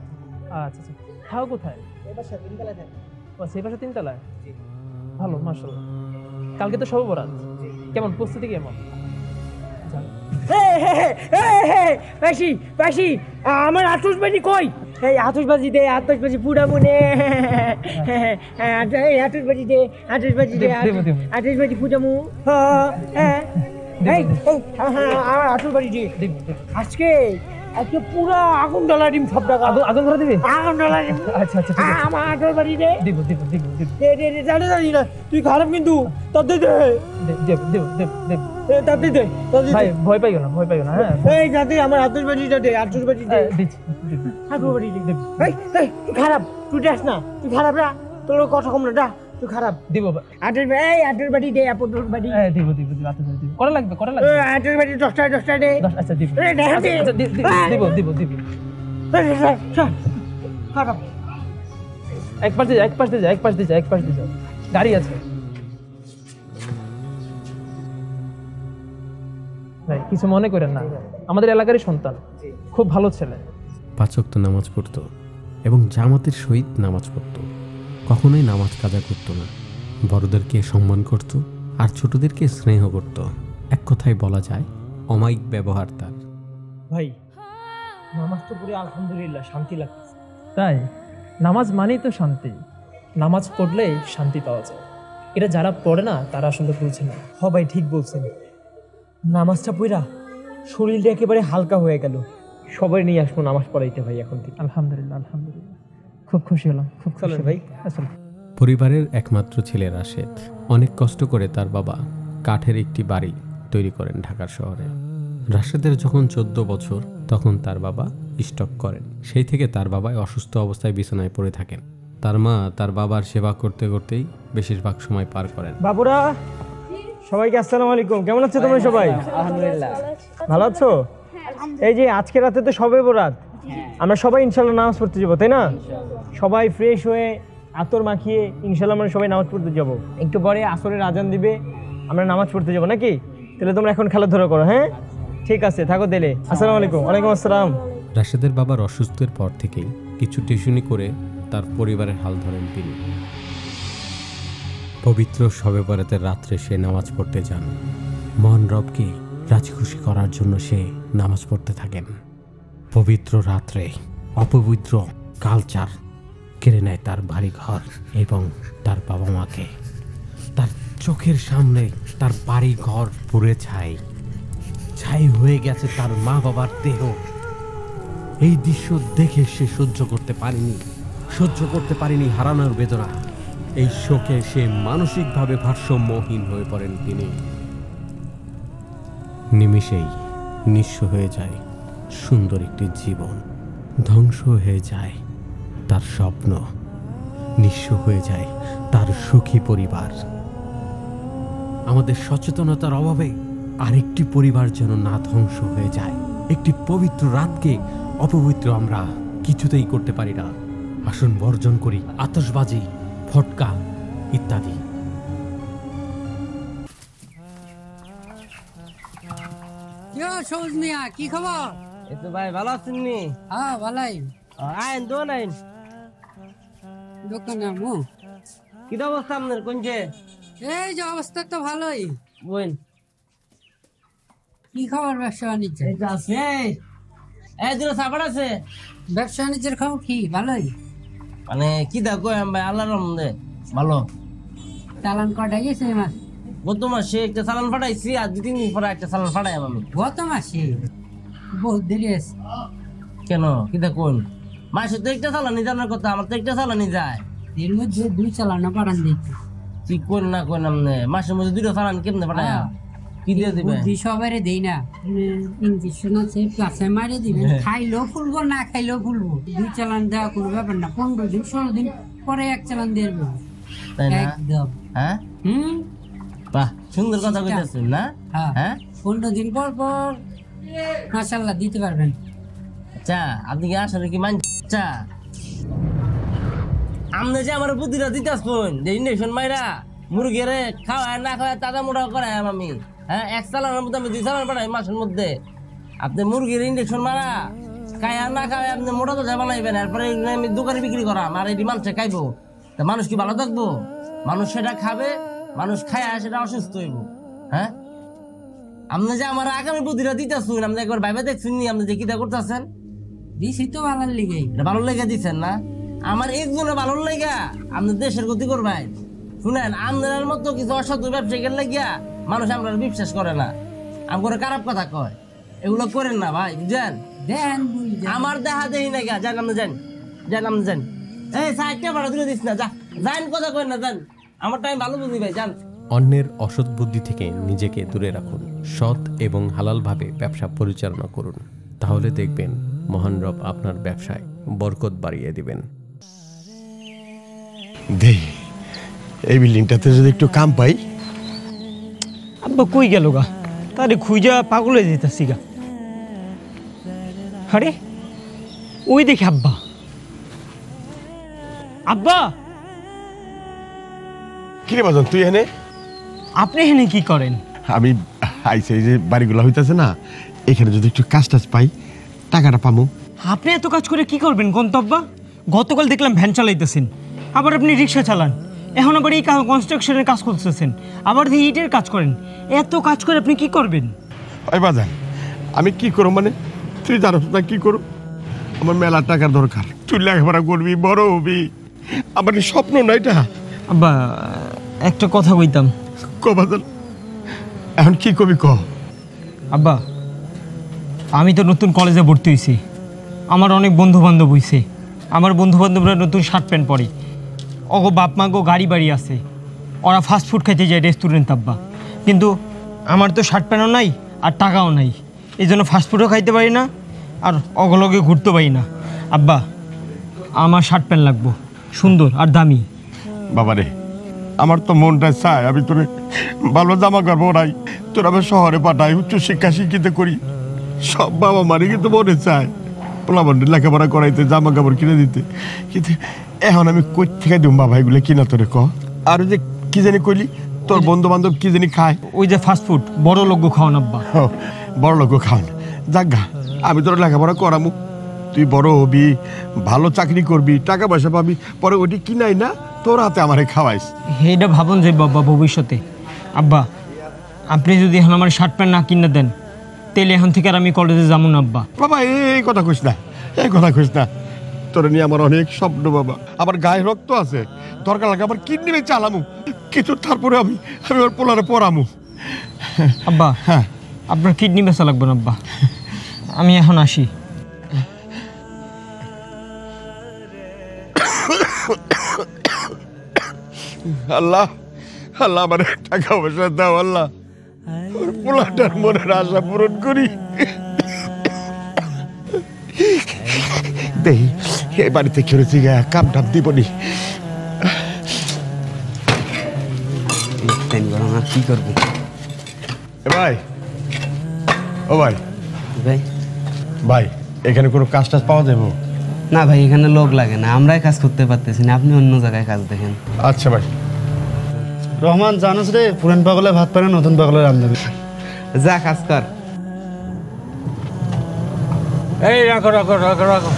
আচ্ছা আচ্ছা, থাও কোথায়? এই বাসা তিনতলায় থাকে। ও সেই পাশে তিনতলায়? জি। ভালো, মাশাআল্লাহ। কালকে তো শবে বরাত, কেমন প্রস্তুতি কেমন? পাশি পাশি, আমার আতশবাজি কই? এই আতশবাজি দে, আতশবাজি পুরা মনে। আতশবাজি দে, আতশবাজি দে, আতশবাজি পুরামু। হ্যাঁ, আমার আতশবাজি দে। আজকে আজকে পুরা আগুন জ্বালা ডিম, সব টাকা আগুন ধরা দিবি? আগুন জ্বালা ডিম। আচ্ছা আচ্ছা, আমার আতশবাজি দে। দিব দিব দিব দিব। দে দে দে, জানি জানি না তুই খারাপ, কিন্তু তাতে দে। দেব দেব দেব দেব। তাতে দে, ভাই ভয় পাইও না, ভয় পাইও না। হ্যাঁ, এই যাতে আমার আতশবাজিটা দে, আতশবাজি দে। দিচ্ছি। আতশবাজি দে। এই এই, তুই খারাপ, তুই যাস না, তুই খারাপ না, তোর কথা কম না, যা তুই খারাপ। দিব আতশবাজি দে, আতশবাজি। দিব দিব দিব, আতশবাজি দিব। করা লাগবে, করা লাগবে। আতশবাজি 10টা দে। আচ্ছা দিব। আচ্ছা দিব দিব দিব। খারাপ। এক পাশ দিয়ে যা, এক পাশ দিয়ে যা, এক পাশ দিয়ে যা, এক পাশ দিয়ে যা, গাড়ি আছে। ভাই কিছু মনে করেন না, আমাদের এলাকারই সন্তান, খুব ভালো ছেলে। 5 ওয়াক্ত নামাজ পড়তো এবং জামাতের সহিত নামাজ পড়তো। কখনোই নামাজ কাজা করতো না। বড়দেরকে সম্মান করত আর ছোটদেরকে স্নেহ করত। এক কথায় বলা যায় অমায়িক ব্যবহার তার। ভাই নামাজ তো পড়ে আলহামদুলিল্লাহ শান্তি লাগছে। তাই নামাজ মানেই তো শান্তি, নামাজ পড়লেই শান্তি পাওয়া যায়। এটা যারা পড়ে না তারা আসলে বুঝে না। হ ভাই ঠিক বলছেন, নামাজটা পড়া শরীরটা একেবারে হালকা হয়ে গেল। সবাই নিয়ে আসবো নামাজ পড়াইতে ভাই এখন থেকে। আলহামদুলিল্লাহ আলহামদুলিল্লাহ, খুব খুশি হলাম, খুব খুশি ভাই। আসলে পরিবারের একমাত্র ছেলে রাশেদ অনেক কষ্ট করে তার বাবা কাঠের একটি বাড়ি তৈরি করেন ঢাকার শহরে। রাশেদের যখন 14 বছর তখন তার বাবা স্ট্রোক করেন। সেই থেকে তার বাবা অসুস্থ অবস্থায় বিছানায় পড়ে থাকেন। তার মা তার বাবার সেবা করতে করতেই বেশিরভাগ সময় পার করেন। বাবুরা সবাইকে আসসালামু আলাইকুম, কেমন আছো তোমরা সবাই? আলহামদুলিল্লাহ। ভালো আছো? এই যে আজকে রাতে তো সবে বরাত, আমরা সবাই ইনশাল্লাহ নামাজ পড়তে যাবো, তাই না? সবাই ফ্রেশ হয়ে আতর মাখিয়ে ইনশাল্লাহ আমরা সবাই নামাজ পড়তে যাব। একটু পরে আসরের আজান দিবে, আমরা নামাজ পড়তে যাবো নাকি? তাহলে তোমরা এখন খেলাধুলা করো। হ্যাঁ ঠিক আছে, থাকো দিলে। আসসালামু আলাইকুম। ওয়ালাইকুম আসসালাম। রাশেদের বাবার অসুস্থের পর থেকেই কিছু টিউশনি করে তার পরিবারের হাল ধরেন তিনি। পবিত্র শবে বরাতের রাত্রে সে নামাজ পড়তে যান। মহান রবকে রাজি খুশি করার জন্য সে নামাজ পড়তে থাকেন। পবিত্র রাত্রে অপবিত্র কালচার কেড়ে নেয় তার বাড়ি ঘর এবং তার বাবা মাকে। তার চোখের সামনে তার বাড়ি ঘর পুড়ে ছাই হয়ে গেছে তার মা বাবার দেহ। এই দৃশ্য দেখে সে সহ্য করতে পারেনি হারানোর বেদনা। এই শোকে সে মানসিকভাবে ভারসাম্যহীন হয়ে পড়েন তিনি। নিমিষেই নিঃস্ব হয়ে যায় সুন্দর একটি জীবন, ধ্বংস হয়ে যায় তার স্বপ্ন, নিঃস্ব হয়ে যায় তার সুখী পরিবার। আমাদের সচেতনতার অভাবে আরেকটি পরিবার যেন না ধ্বংস হয়ে যায়। একটি পবিত্র রাতকে অপবিত্র আমরা কিছুতেই করতে পারি না। আসুন বর্জন করি আতশবাজি, ফটকা ইত্যাদি। সবুজ মিয়া, কি খবর? এই তো ভাই ভালো আছেন নি? হ্যাঁ ভালাই। আইন তো নাইন দোকানে আমু। কি অবস্থা আপনার? কোনছে? এই যে অবস্থা তো ভালোই। বইন কি খবর ব্যবসা বাণিজ্য? আছে এই দুটো সাপাট আছে। ব্যবসা বাণিজ্যের খবর কি? ভালোই। মানে কি দেখো ভাই, আল্লাহর রহমতে ভালো। চালান কটা গেছে মাস? গত মাসে একটা চালান ফাটাইছি, আর 2-3 দিন পরে একটা চালান ফাটাই আমি। গত মাসে? বহুত দেরি আছে। কেন কি দেখুন, মাসে তো একটা চালানি জানার কথা, আমার তো একটা চালানি যায়। এর মধ্যে 2 চালানো পাঠান দিচ্ছি। কি কোন না কোন আমনে মাসের মধ্যে 2টা চালান কেমনে ফাটায়? কি দিয়ে দিবে? বুদ্ধি সবারে দেই না। ইনজেকশন আছে, প্লাসে মারে দিবেন। খাইলেও ফুলবো, না খাইলেও ফুলবো। 2 চালান দেওয়া কোনো ব্যাপার না। 15 দিন 16 দিন পরে 1 চালান দিয়ে দেবো। তাই না? একদম। হ্যাঁ বাহ, সুন্দর কথা কইতাছেন না? হ্যাঁ 15 দিন পর পর মাশাআল্লাহ দিতে পারবেন। আচ্ছা আপনি কি আসলে কি মানছা? আমনে যে আমার বুদ্ধিটা দিতাছেন, যে ইনজেকশন মাইরা মুরগিরে খাওয়ায় না খাওয়ায় তাজা মোটা করাই আমি। হ্যাঁ 1 চালানের মধ্যে আমি 2 চালান পাঠাই মাসের মধ্যে। আপনি মুরগির ইনজেকশন মারা খায় না খাওয়ায় আপনি মোটা তো বানাইবেন, এরপরে আমি দোকানে বিক্রি করাম, আর এটি মানুষে খাইবো। তা মানুষ কি ভালো থাকবো? মানুষ সেটা খাবে, মানুষ খায় সেটা অসুস্থ হইব। হ্যাঁ আপনি যে আমার আগামী বুদ্ধিটা দিতেছেন, আপনি একবার ভাইবা দেখছেন নি আপনি যে কিটা করতেছেন? দিছি তো ভালোর লেগে। ভালো লেগে দিচ্ছেন না? আমার একজনে ভালো লেগা আপনি দেশের গতি করবেন। শুনেন, আপনার মতো কিছু অসাধু ব্যবসায়ীর লাগিয়া মানুষ আমরা বিশ্বাস করে না, আমার খারাপ কথা কয়। এগুলো করেন না ভাই, বুঝছেন? আমার দেখা দেই না গা। যান আপনি যান। এই সাইডটা ভাড়া দিলে দিস না, যান কথা করেন না, যান। আমার টাইম ভালো বুঝি ভাই, যান। অন্যের অসৎ বুদ্ধি থেকে নিজেকে দূরে রাখুন, সৎ এবং হালালভাবে ব্যবসা পরিচালনা করুন, তাহলে দেখবেন মহান রব আপনার ব্যবসায় বরকত বাড়িয়ে দিবেন। দেই এই বিল্ডিংটাতে যদি একটু কাম পাই। আব্বা কই গেল গা? তারে খুঁজা পাগল হয়ে যেতেছি গা। আরে ওই দেখে আব্বা। আব্বা কিরে বাজন, তুই এনে? আপনি এখানে কি করেন? আমি আইসে যে বাড়িগুলো হইতাছে না, এখানে যদি একটু কাজ টাজ পাই টাকাটা পামু। আপনি এত কাজ করে কি করবেন গন্তব্যা? গতকাল দেখলাম ভ্যান চালাইতেছেন, আবার আপনি রিক্সা চালান, এখন আবার এই কনস্ট্রাকশনের কাজ করতেছেন, আবার ইটের কাজ করেন। এত কাজ করে আপনি কি করবেন? ওই বাজান, আমি কি করব মানে? তুই জানো না কি করব? আমার মেলা টাকার দরকার। তুই লেখাপড়া করবি, বড় হবি, আমার স্বপ্ন না এটা। আব্বা একটা কথা কইতাম। ক বাজান, এখন কি কবি ক। আব্বা আমি তো নতুন কলেজে ভর্তি হয়েছি, আমার অনেক বন্ধু বান্ধব হয়েছে, আমার বন্ধু বান্ধবরা নতুন শার্ট প্যান্ট পরে, ওগো বাপ মা গো গাড়ি বাড়ি আছে, ওরা ফাস্ট ফুড খাইতে যায় রেস্টুরেন্ট। আব্বা কিন্তু আমার তো শার্ট প্যান্টও নাই আর টাকাও নাই, এই জন্য ফাস্ট ফুডও খাইতে পারি না আর অগলগে ঘুরতে পারি না। আব্বা আমার শার্ট প্যান্ট লাগবো, সুন্দর আর দামি। বাবারে, আমার তো মনটা চায় আমি তোরে ভালো জামা কাপড় নাই, তোর আমি শহরে পাঠাই, উচ্চ শিক্ষা শিক্ষিত করি। সব বাবা মারি কিন্তু মনে চায় পোলাবন্ডের লেখাপড়া করাইতে, জামা কাপড় কিনে দিতে, কিন্তু এখন আমি কই থেকে দিব বাবা এগুলো কিনা তোরে ক? আর ওই যে কি জানি কইলি তোর বন্ধু বান্ধব কি জানি খায়, ওই যে ফাস্ট ফুড, বড় লোক খাওয়ান আব্বা। বড় লোক খাওয়ান, যাজ্ঞা আমি তোর লেখাপড়া করামু, তুই বড় হবি, ভালো চাকরি করবি, টাকা পয়সা পাবি, পরে ওটি কিনাই না তোর হাতে আমারে খাওয়াইস। এইটা ভাবুন যে বাবা ভবিষ্যতে। আব্বা আপনি যদি এখন আমার শার্ট প্যান্ট না কিনে দেন তাহলে এখন থেকে আর আমি কলেজে যাবো না আব্বা। বাবা এই কথা কইস না, এই কথা কইস না, তোর নিয়ে আমার অনেক স্বপ্ন বাবা, আমার গায়ে রক্ত আছে, দরকার লাগে আমার কিডনি বেচে চালামু, কিন্তু তারপরে আমি ওর পোলারে পড়ামু। আব্বা হ্যাঁ আপনার কিডনি বেচা লাগবে না আব্বা, আমি এখন আসি। আল্লাহ আল্লাহ আমার টাকা পয়সা দাও, আল্লাহ ওর পোলাটার মনের আশা পূরণ করি। দেখি এই বাড়িতে খেয়েছি কাপ ঢাপ দিবনি। কি করবো ভাই? ও ভাই ভাই ভাই এখানে কোনো কাজ টাজ পাওয়া যাবে? না ভাই এখানে লোক লাগে না, আমরাই কাজ করতে পারতেছি না, আপনি অন্য জায়গায় কাজ দেখেন। আচ্ছা ভাই। রহমান জানোস রে, পুরান পাগলে ভাত পারে নতুন পাগলে রান্ধবে। যা কাজ কর। এই রাখো রাখো রাখো রাখো,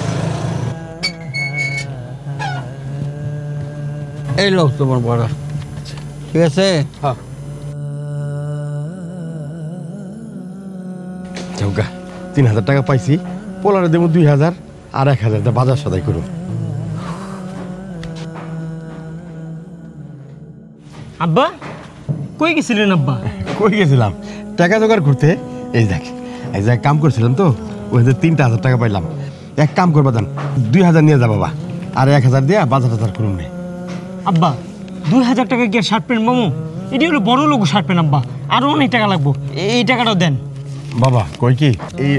এই লোক তোমার বড়, ঠিক আছে? হ্যাঁ চৌকা 3000 টাকা পাইছি, পোলারে দেবো 2000 আর 1000 বাজার সদাই করুন। আব্বা কই গেছিলেন? আব্বা কই গেছিলাম? টাকা জোগাড় করতে। এই দেখ এক জায়গায় কাম করছিলাম তো, ওই 3000 টাকা পাইলাম। এক কাম করবা দেন, 2000 নিয়ে যা বাবা, আর 1000 দিয়ে বাজার টাজার করুন। নেই আব্বা 2000 টাকা কি শার্ট প্যান্ট মামু? এটি হলো বড় লোক শার্ট প্যান্ট আব্বা, আরো অনেক টাকা লাগবো, এই টাকাটাও দেন। বাবা কই কি এই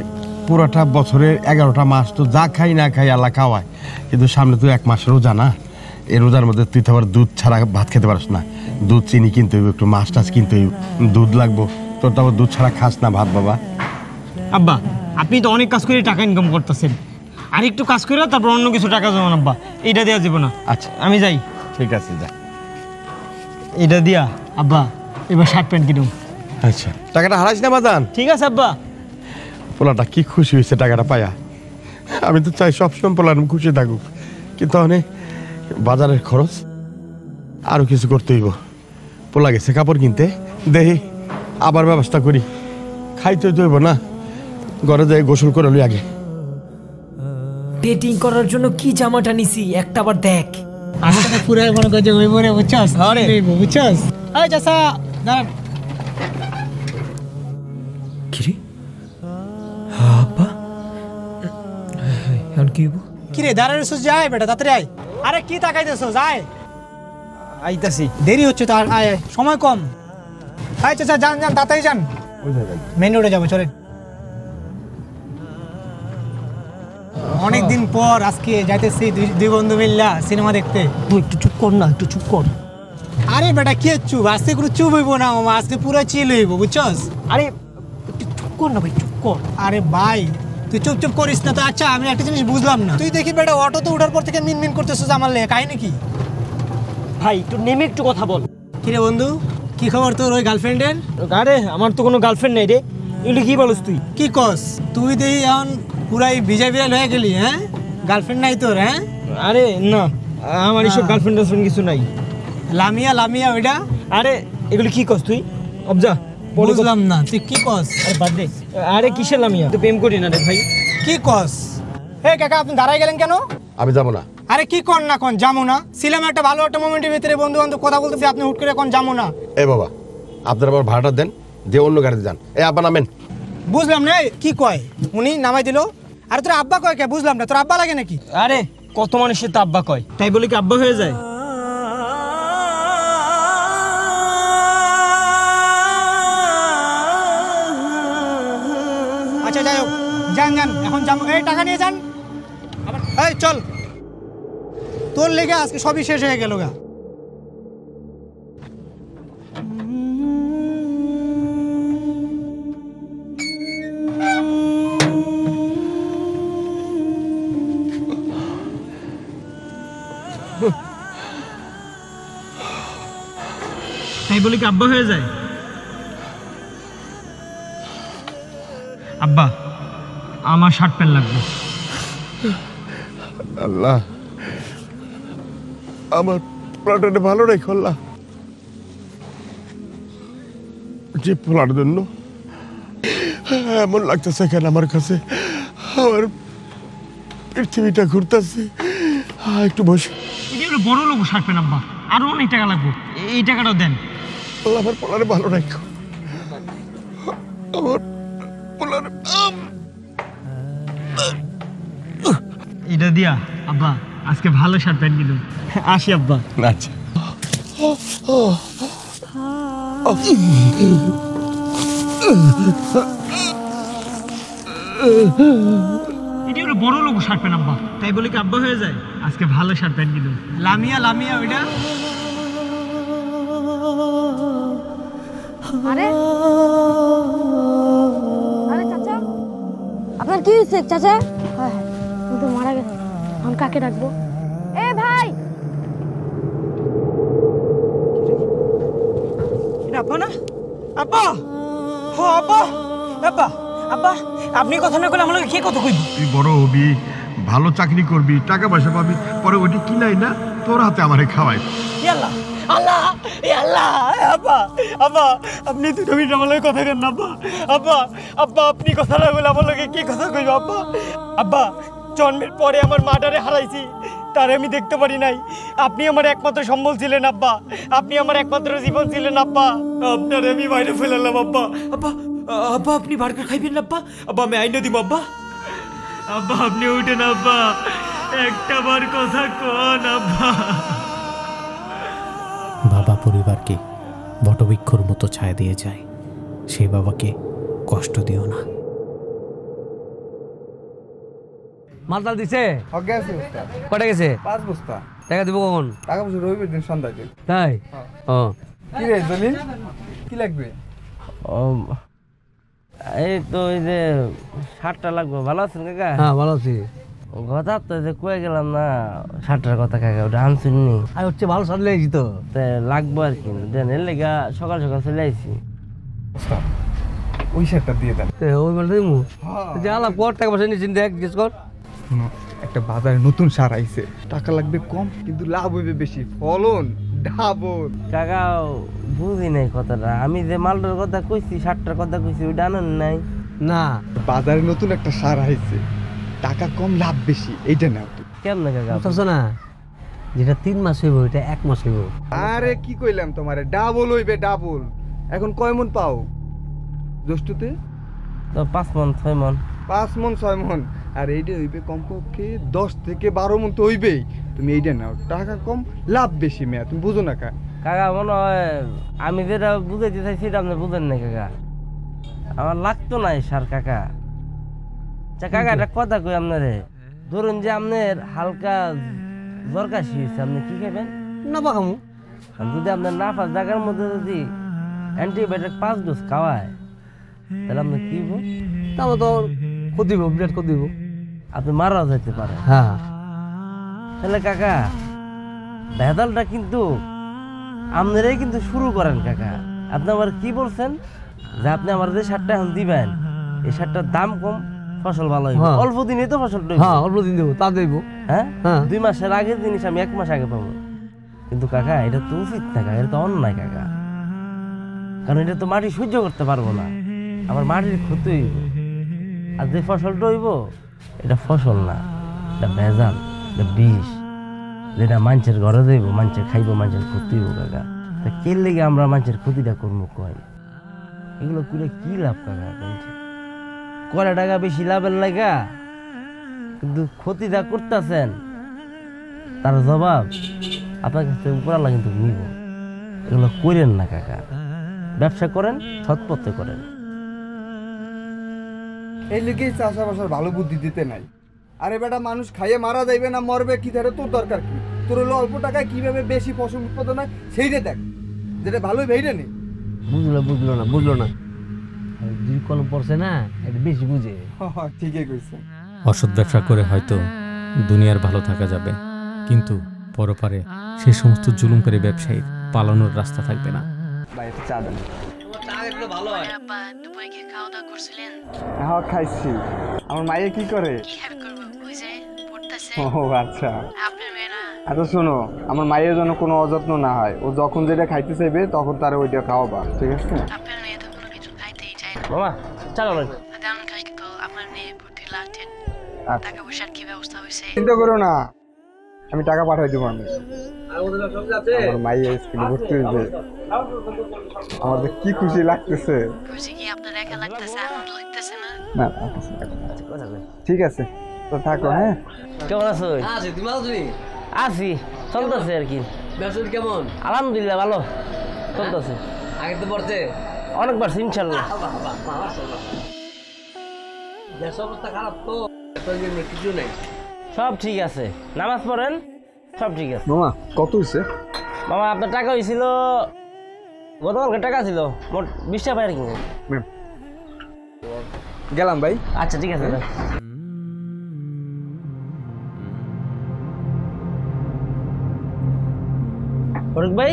পুরোটা বছরের 11টা মাস তো যা খাই না খাই আল্লাহ খাওয়ায়, কিন্তু সামনে তো 1 মাস রোজা না, এই রোজার মধ্যে তুই তো আবার দুধ ছাড়া ভাত খেতে পারিস না, দুধ চিনি কিনতে হইব, একটু মাছ টাছ কিনতে হইব, দুধ লাগবো, তোর তো আবার দুধ ছাড়া খাস না ভাত বাবা। আব্বা আপনি তো অনেক কাজ করে টাকা ইনকাম করতেছেন, আর একটু কাজ করে তারপর অন্য কিছু টাকা জমান আব্বা, এইটা দেওয়া যাবে না। আচ্ছা আমি যাই। ঠিক আছে যা। এটা দিয়া আব্বা এবার শার্ট প্যান্ট কিনুন। আচ্ছা টাকাটা হারাইস না বাজান? ঠিক আছে আব্বা। পোলাটা কি খুশি হয়েছে টাকাটা পায়া, আমি তো চাই সবসময় পোলার খুশি থাকুক, কিন্তু অনেক বাজারের খরচ আরো কিছু করতে হইব। পোলা গেছে কাপড় কিনতে, দেখি আবার ব্যবস্থা করি, খাইতে হইব না, ঘরে যাই গোসল করে লই আগে। ডেটিং করার জন্য কি জামাটা নিছি একটা আবার দেখ। আসলে পুরো মনে করছে ওই পরে বুঝছস? আরে বুঝছস? এই চাচা দাঁড়ান। কি রে আব্বা এখন কি হইব? কি রে দাঁড়াইছ? যায় বেটা তাড়াতাড়ি আয়। আরে কি তাকাইতেছ? যায় আইতাছি, দেরি হচ্ছে তো, আয় আয়, সময় কম। আয় চাচা যান যান, তাড়াতাড়ি যান, মেন রোডে যাবো, চলেন। অনেকদিন পর আজকে যাইতেছি দুই বন্ধু মিল্লা সিনেমা দেখতে। তুই একটু চুপ কর না, একটু চুপ কর। আরে বেটা কি চুপ? আজকে কোনো চুপ হইব না মামা, আজকে পুরো চিল হইব, বুঝছস? আরে একটু চুপ কর না ভাই, চুপ কর। আরে ভাই তুই চুপ চুপ করিস না তো। আচ্ছা আমি একটা জিনিস বুঝলাম না, তুই দেখি বেটা অটোতে উঠার পর থেকে মিনমিন করতেছিস আমার লেগে, কাহিনী কি? ভাই একটু নেমে একটু কথা বল। কি রে বন্ধু, কি খবর তোর ওই গার্লফ্রেন্ডের? আরে আমার তো কোনো গার্লফ্রেন্ড নেই রে। এগুলো কি বলস তুই? কি কস তুই? দেখি এখন পুরাই ভিজা বিড়াল হয়ে গেলি। হ্যাঁ গার্লফ্রেন্ড নাই তোর? হ্যাঁ আরে না, আমার এইসব গার্লফ্রেন্ড টার্লফ্রেন্ড কিছু নাই। লামিয়া লামিয়া ওইটা? আরে এগুলো কি কস তুই? অবজা বুঝলাম না তুই কি কস? আরে বাদ দে। আরে কিসের লামিয়া? তুই প্রেম করি না রে ভাই। কি কস? হে কাকা আপনি দাঁড়াই গেলেন কেন? আমি যাবো না। আরে কি কর না কোন যাবো না? ছিলাম একটা ভালো একটা মোমেন্টের ভিতরে, বন্ধু বান্ধব কথা বলতেছি, আপনি হুট করে কোন যাবো না? এ বাবা আপনার আবার ভাড়াটা দেন, দিয়ে অন্য গাড়িতে যান। এ আব্বা নামেন। বুঝলাম না কি কয় উনি, নামাই দিল। আরে তোর আব্বা কয় কে? বুঝলাম না, তোর আব্বা লাগে নাকি? আরে কত মানুষের তো আব্বা কয়, তাই বলে কি আব্বা হয়ে যায়? আচ্ছা যাই হোক, যান যান এখন যাবো। এই টাকা নিয়ে যান। এই চল, তোর লেগে আজকে সবই শেষ হয়ে গেল গা। তাই বলে কি আব্বা হয়ে যায়? আব্বা আমার শার্ট প্যান্ট লাগবে। আল্লাহ আমার পোলাটাকে ভালো রেখো আল্লাহ। যে পোলার জন্য এমন লাগতেছে কেন আমার কাছে, আমার পৃথিবীটা ঘুরতেছে। একটু বসে। এটা হলো বড় লোক শার্ট প্যান্ট আব্বা, আরো অনেক টাকা লাগবে, এই টাকাটাও দেন। আল্লাহ আমার পোলারে ভালো রেখো। আমার পোলারে এটা দিয়া আব্বা আজকে ভালো শার্ট প্যান্ট কিনুন। আসি আব্বা। আচ্ছা এটি হলো বড় লোক শার্ট প্যান্ট আব্বা, তাই বলে কি আব্বা হয়ে যায়? আজকে ভালো শার্ট প্যান্ট কিনুন। লামিয়া লামিয়া ওইটা। আরে আরে চাচা, আপনার কি হয়েছে চাচা? হ্যাঁ হ্যাঁ, ও তো মারা গেছে। আমি কাকে ডাকবো? এ ভাই, এটা আব্বা না? আব্বা, ও আব্বা, আব্বা, আব্বা, আপনি কথা না কইলে আমাকে কে কথা কইব? তুই বড় হবি, ভালো চাকরি করবি, টাকা পয়সা পাবি, পরে ওইটা কিনাই না তোর হাতে আমারে খাওয়াই। আল্লাহ আল্লাহ আল্লাহ, আব্বা আব্বা আপনি দুটো মিনিট আমার লগে কথা কেন আব্বা? আব্বা আব্বা আপনি কথা না বলে আমার লগে কি কথা কইব আব্বা? আব্বা জন্মের পরে আমার মাটারে হারাইছি, তারে আমি দেখতে পারি নাই। আপনি আমার একমাত্র সম্বল ছিলেন আব্বা, আপনি আমার একমাত্র জীবন ছিলেন আব্বা। আপনারে আমি বাইরে ফেলালাম আব্বা। আব্বা আব্বা আপনি বার্গার খাইবেন না আব্বা? আব্বা আমি আইনা দিব আব্বা। আব্বা আপনি উঠেন আব্বা, একটা বার কথা কোন আব্বা। বাবা পরিবারকে বটবৃক্ষর মতো ছায়া দিয়ে যায়। সেই বাবাকে কষ্ট দিও না। মালটাল দিছে? কটা গেছে? 5 বস্তা। টাকা দিব কখন? টাকা পয়সা রবিবার দিন সন্ধ্যায়। তাই? ও কি রে জলিল, কি লাগবে? এই তো এই যে শার্টটা লাগবে। ভালো আছেন কাকা? হ্যাঁ ভালো আছি। কথা তো যে কয়ে গেলাম না শার্টটার কথা কাকা, ওটা আনছিনি। আর হচ্ছে ভালো শার্ট লেগেছি তো, লাগবো আর কি। দেন এর লেগা সকাল সকাল চলে আইছি। ওই শার্টটা দিয়ে দেন। ওই মালটা দিমু? জ্বালা পর টাকা পয়সা নিয়েছি, দেখ জিজ্ঞেস কর। একটা বাজারে নতুন সার আইছে, টাকা লাগবে কম কিন্তু লাভ হইবে বেশি, ফলন ডাবল। কাকা বুঝি নাই কথাটা, আমি যে মালটার কথা কইছি, শার্টটার কথা কইছি, ওইটা আনেন নাই? না, বাজারে নতুন একটা সার আইছে, টাকা কম লাভ বেশি, এইটা নাও। কেমনে কাকা? বুঝছো না, যেটা 3 মাস হইব ওইটা 1 মাস হইব। আরে কি কইলাম তোমারে, ডাবল হইবে ডাবল। এখন কয় মন পাও জ্যৈষ্ঠতে? তো 5 মন 6 মন। 5 মন 6 মন। আর এইটা হইবে কমপক্ষে 10 থেকে 12 মন তো হইবেই। তুমি এইটা নাও, টাকা কম লাভ বেশি। মেয়া তুমি বুঝো না কাকা? মনে হয় আমি যেটা বুঝাইতে চাইছি সেটা আপনি বুঝেন নাই কাকা। আমার লাগতো না এই সার কাকা। কাকা একটা কথা কই আপনারে, ধরুন যে আপনার হালকা জ্বর কাশি হয়েছে, আপনি কি খাবেন? না পাকামু। যদি আপনার নাফাস জায়গার মধ্যে যদি অ্যান্টিবায়োটিক 5 ডোজ খাওয়ায়, তাহলে আপনি কি হবো? তাও তো ক্ষতি হইব, বিরাট ক্ষতি হইব। আপনি মারাও যেতে পারেন। হ্যাঁ তাহলে কাকা ভেজালটা কিন্তু আপনারাই কিন্তু শুরু করেন কাকা। আপনি আবার কি বলছেন যে আপনি আমার যে সারটা এখন দিবেন, এই সারটার দাম কম, ফসল ভালো হইব। অল্প দিনে তো ফসলটা হইব। হ্যাঁ অল্প দিন দেবো, তা দেব। হ্যাঁ 2 মাসের আগের জিনিস আমি 1 মাস আগে পাবো। কিন্তু কাকা এটা তো উচিত না কাকা, এটা তো অন্যায় কাকা। কারণ এটা তো মাটি সহ্য করতে পারবো না, আমার মাটির ক্ষতি হইব। আর যে ফসলটা হইব এটা ফসল না, এটা ভেজাল, এটা বিষ, যেটা মানুষের ঘরে দেব, মানুষের খাইব, মানুষের ক্ষতি হইব কাকা। তা কে লেগে আমরা মানুষের ক্ষতিটা করবো কয়? এগুলো করে কি লাভ কাকা? কয়টা টাকা বেশি লাভের লাগা কিন্তু ক্ষতিটা করতেছেন, তার জবাব আপনার কাছ থেকে উপরালা কিন্তু নিব। এগুলো করেন না কাকা, ব্যবসা করেন, সৎ পথে করেন। এই লেগেই চাষাবাসার ভালো বুদ্ধি দিতে নাই। আরে বেটা, মানুষ খাইয়ে মারা যাইবে না মরবে, কি ধরে তোর দরকার কি? তোর হলো অল্প টাকায় কিভাবে বেশি ফসল উৎপাদন হয় সেইটা দেখ, যেটা ভালোই ভেইটা নেই। বুঝলো না দুই কলম পড়ছে না, এটা বেশি বুঝে। ঠিকই কইছে। অসৎ ব্যবসা করে হয়তো দুনিয়ার ভালো থাকা যাবে, কিন্তু পরপারে সেই সমস্ত জুলুমকারী ব্যবসায়ীর পালানোর রাস্তা থাকবে না। ভাই একটু চা দেন। ভালো হয়। হ্যাঁ খাইছি। আমার মাইয়া কি করে? ও আচ্ছা আচ্ছা, শোনো, আমার মায়ের জন্য কোনো অযত্ন না হয়, ও যখন যেটা খাইতে চাইবে তখন তার ওইটা খাওয়াবা, ঠিক আছে? মামা চলো না। চিন্তা করো না, আমি টাকা পাঠাই দেবো। আমি আমার মাইয়া স্কুলে ভর্তি হয়েছে, আমার তো কি খুশি লাগতেছে। না ঠিক আছে, তো থাকো। হ্যাঁ কেমন আছো? আছি, চলতেছে আর কি। ব্যবসা কেমন? আলহামদুলিল্লাহ ভালো চলতেছে। আগে তো পড়ছে অনেক বাড়ছে ইনশাল্লাহ। দেশের অবস্থা খারাপ তো, কিছু নেই। সব ঠিক আছে, নামাজ পড়েন, সব ঠিক আছে। মামা কত হয়েছে? মামা আপনার টাকা হয়েছিল গতকালকে, টাকা ছিল মোট 20 টাকা আর কি। গেলাম ভাই। আচ্ছা ঠিক আছে। ফরুক ভাই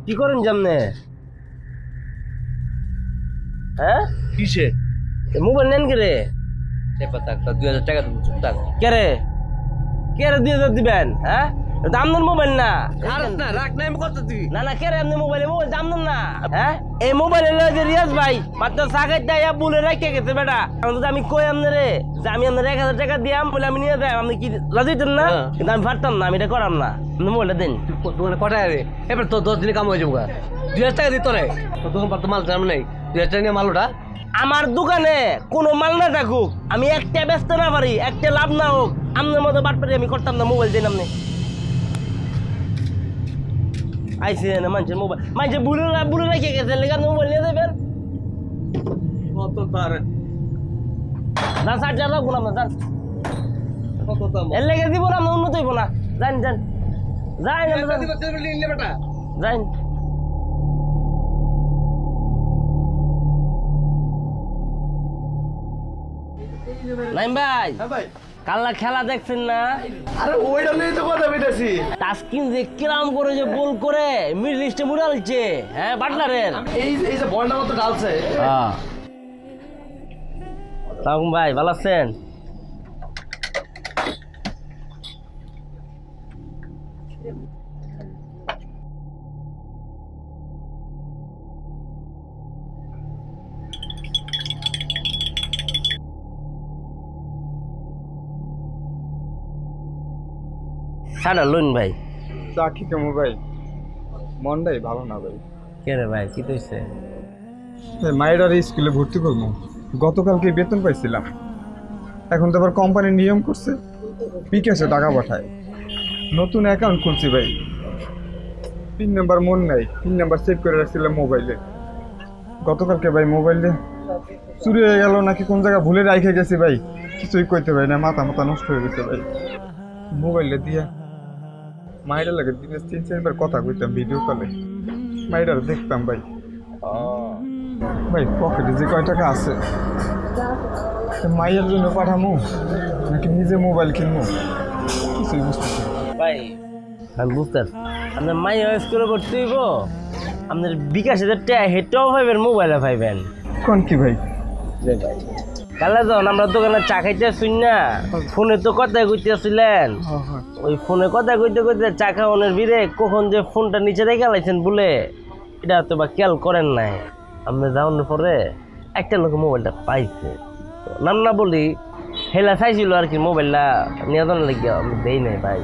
কি করেন জামনে? হ্যাঁ কিসে? মোবাইল নেন কে রে? 2000 টাকা দেবো, চুপ থাক। কে রে 2000 দিবেন? হ্যাঁ দামদার মোবাইল না, রাখ না, আমি কত দিবি? না না কে রে আপনি মোবাইল দামদার না। হ্যাঁ এই মোবাইল যে রিয়াজ ভাই মাত্র সাকাইটা বলে রেখে গেছে বেটা। আমি কই আপনারে যে আমি আপনার 1000 টাকা দিয়াম বলে আমি নিয়ে যাই, আপনি কি রাজিতেন না? কিন্তু আমি পারতাম না, আমি এটা করাম না। আপনি মোবাইলটা দেন। দোকানে কটায় রে? এবার তো 10 দিনে কাম হয়ে যাবো। 2000 টাকা দিত রে, দোকান পার তো মাল জাম নেই। 2000 টাকা নিয়ে মাল ওটা আমার দোকানে কোনো মাল না থাকুক, আমি একটা ব্যস্ত না পারি, একটা লাভ না হোক, আপনার মতো বাটপারি আমি করতাম না। মোবাইল দেন আপনি। আইসি না মানুষের মোবাইল, মানুষের বুড়ে রেখে গেছে, লেগে আপনি মোবাইল নিয়ে যাবেন। কত তার যান 60 টাকা লাগবো না আপনার, যান। এর লেগে দিব না, আপনার উন্নত হইব না। যান যান যান যান। নাইম ভাই কাল্লা খেলা দেখছেন না? আরে ওইটা নিয়ে তো কথা বলতেছি। তাসকিন যে কিরাম করে যে বল করে মিড লিস্টে মুড়ালছে। হ্যাঁ বাটলারের এই যে বলটা মতো ডালছে। হ্যাঁ সালাম ভাই, ভালো আছেন? সাড়া লইন ভাই। চা কি কেমন ভাই? মনটাই ভালো না ভাই। কে রে ভাই, কি হইছে? মায়ের স্কুলে ভর্তি করবো, গতকালকে বেতন পাইছিলাম, এখন তো আবার কোম্পানির নিয়ম করছে বিকাশে টাকা পাঠায়। নতুন অ্যাকাউন্ট খুলছি ভাই, পিন নাম্বার মন নাই, পিন নাম্বার সেভ করে রাখছিলাম মোবাইলে। গতকালকে ভাই মোবাইলে চুরি হয়ে গেল নাকি কোন জায়গায় ভুলে রাখে গেছি ভাই, কিছুই কইতে পারি না, মাথা নষ্ট হয়ে গেছে ভাই। মোবাইলে দিয়া মায়ের লাগে দিনে 3-4বার কথা কইতাম ভিডিও কলে, মায়ের দেখতাম ভাই। ভাই পকেটে যে কয় টাকা আছে মায়ের জন্য পাঠামো নাকি নিজে মোবাইল কিনবো কিছুই বুঝতেছি ভাই। আমি বুঝতে আপনার মাইয়া স্কুলে ভর্তি হইব, আপনার বিকাশে হেঁটেও পাইবেন, মোবাইলে পাইবেন। কোন কি ভাই? কালে যখন আমরা দোকানে চা খাইতে শুন না, ফোনে তো কথাই কইতেছিলেন, ওই ফোনে কথা কইতে কইতে চা খাওয়ানোর ভিড়ে কখন যে ফোনটা নিচে রেখে লাইছেন বলে এটা তো বা খেয়াল করেন নাই। আপনি যাওয়ার পরে একটা লোক মোবাইলটা পাইছে, নাম না বলি হেলা চাইছিল আর কি, মোবাইলটা নিয়ে যাওয়ার লেগে আমি দেই নাই ভাই।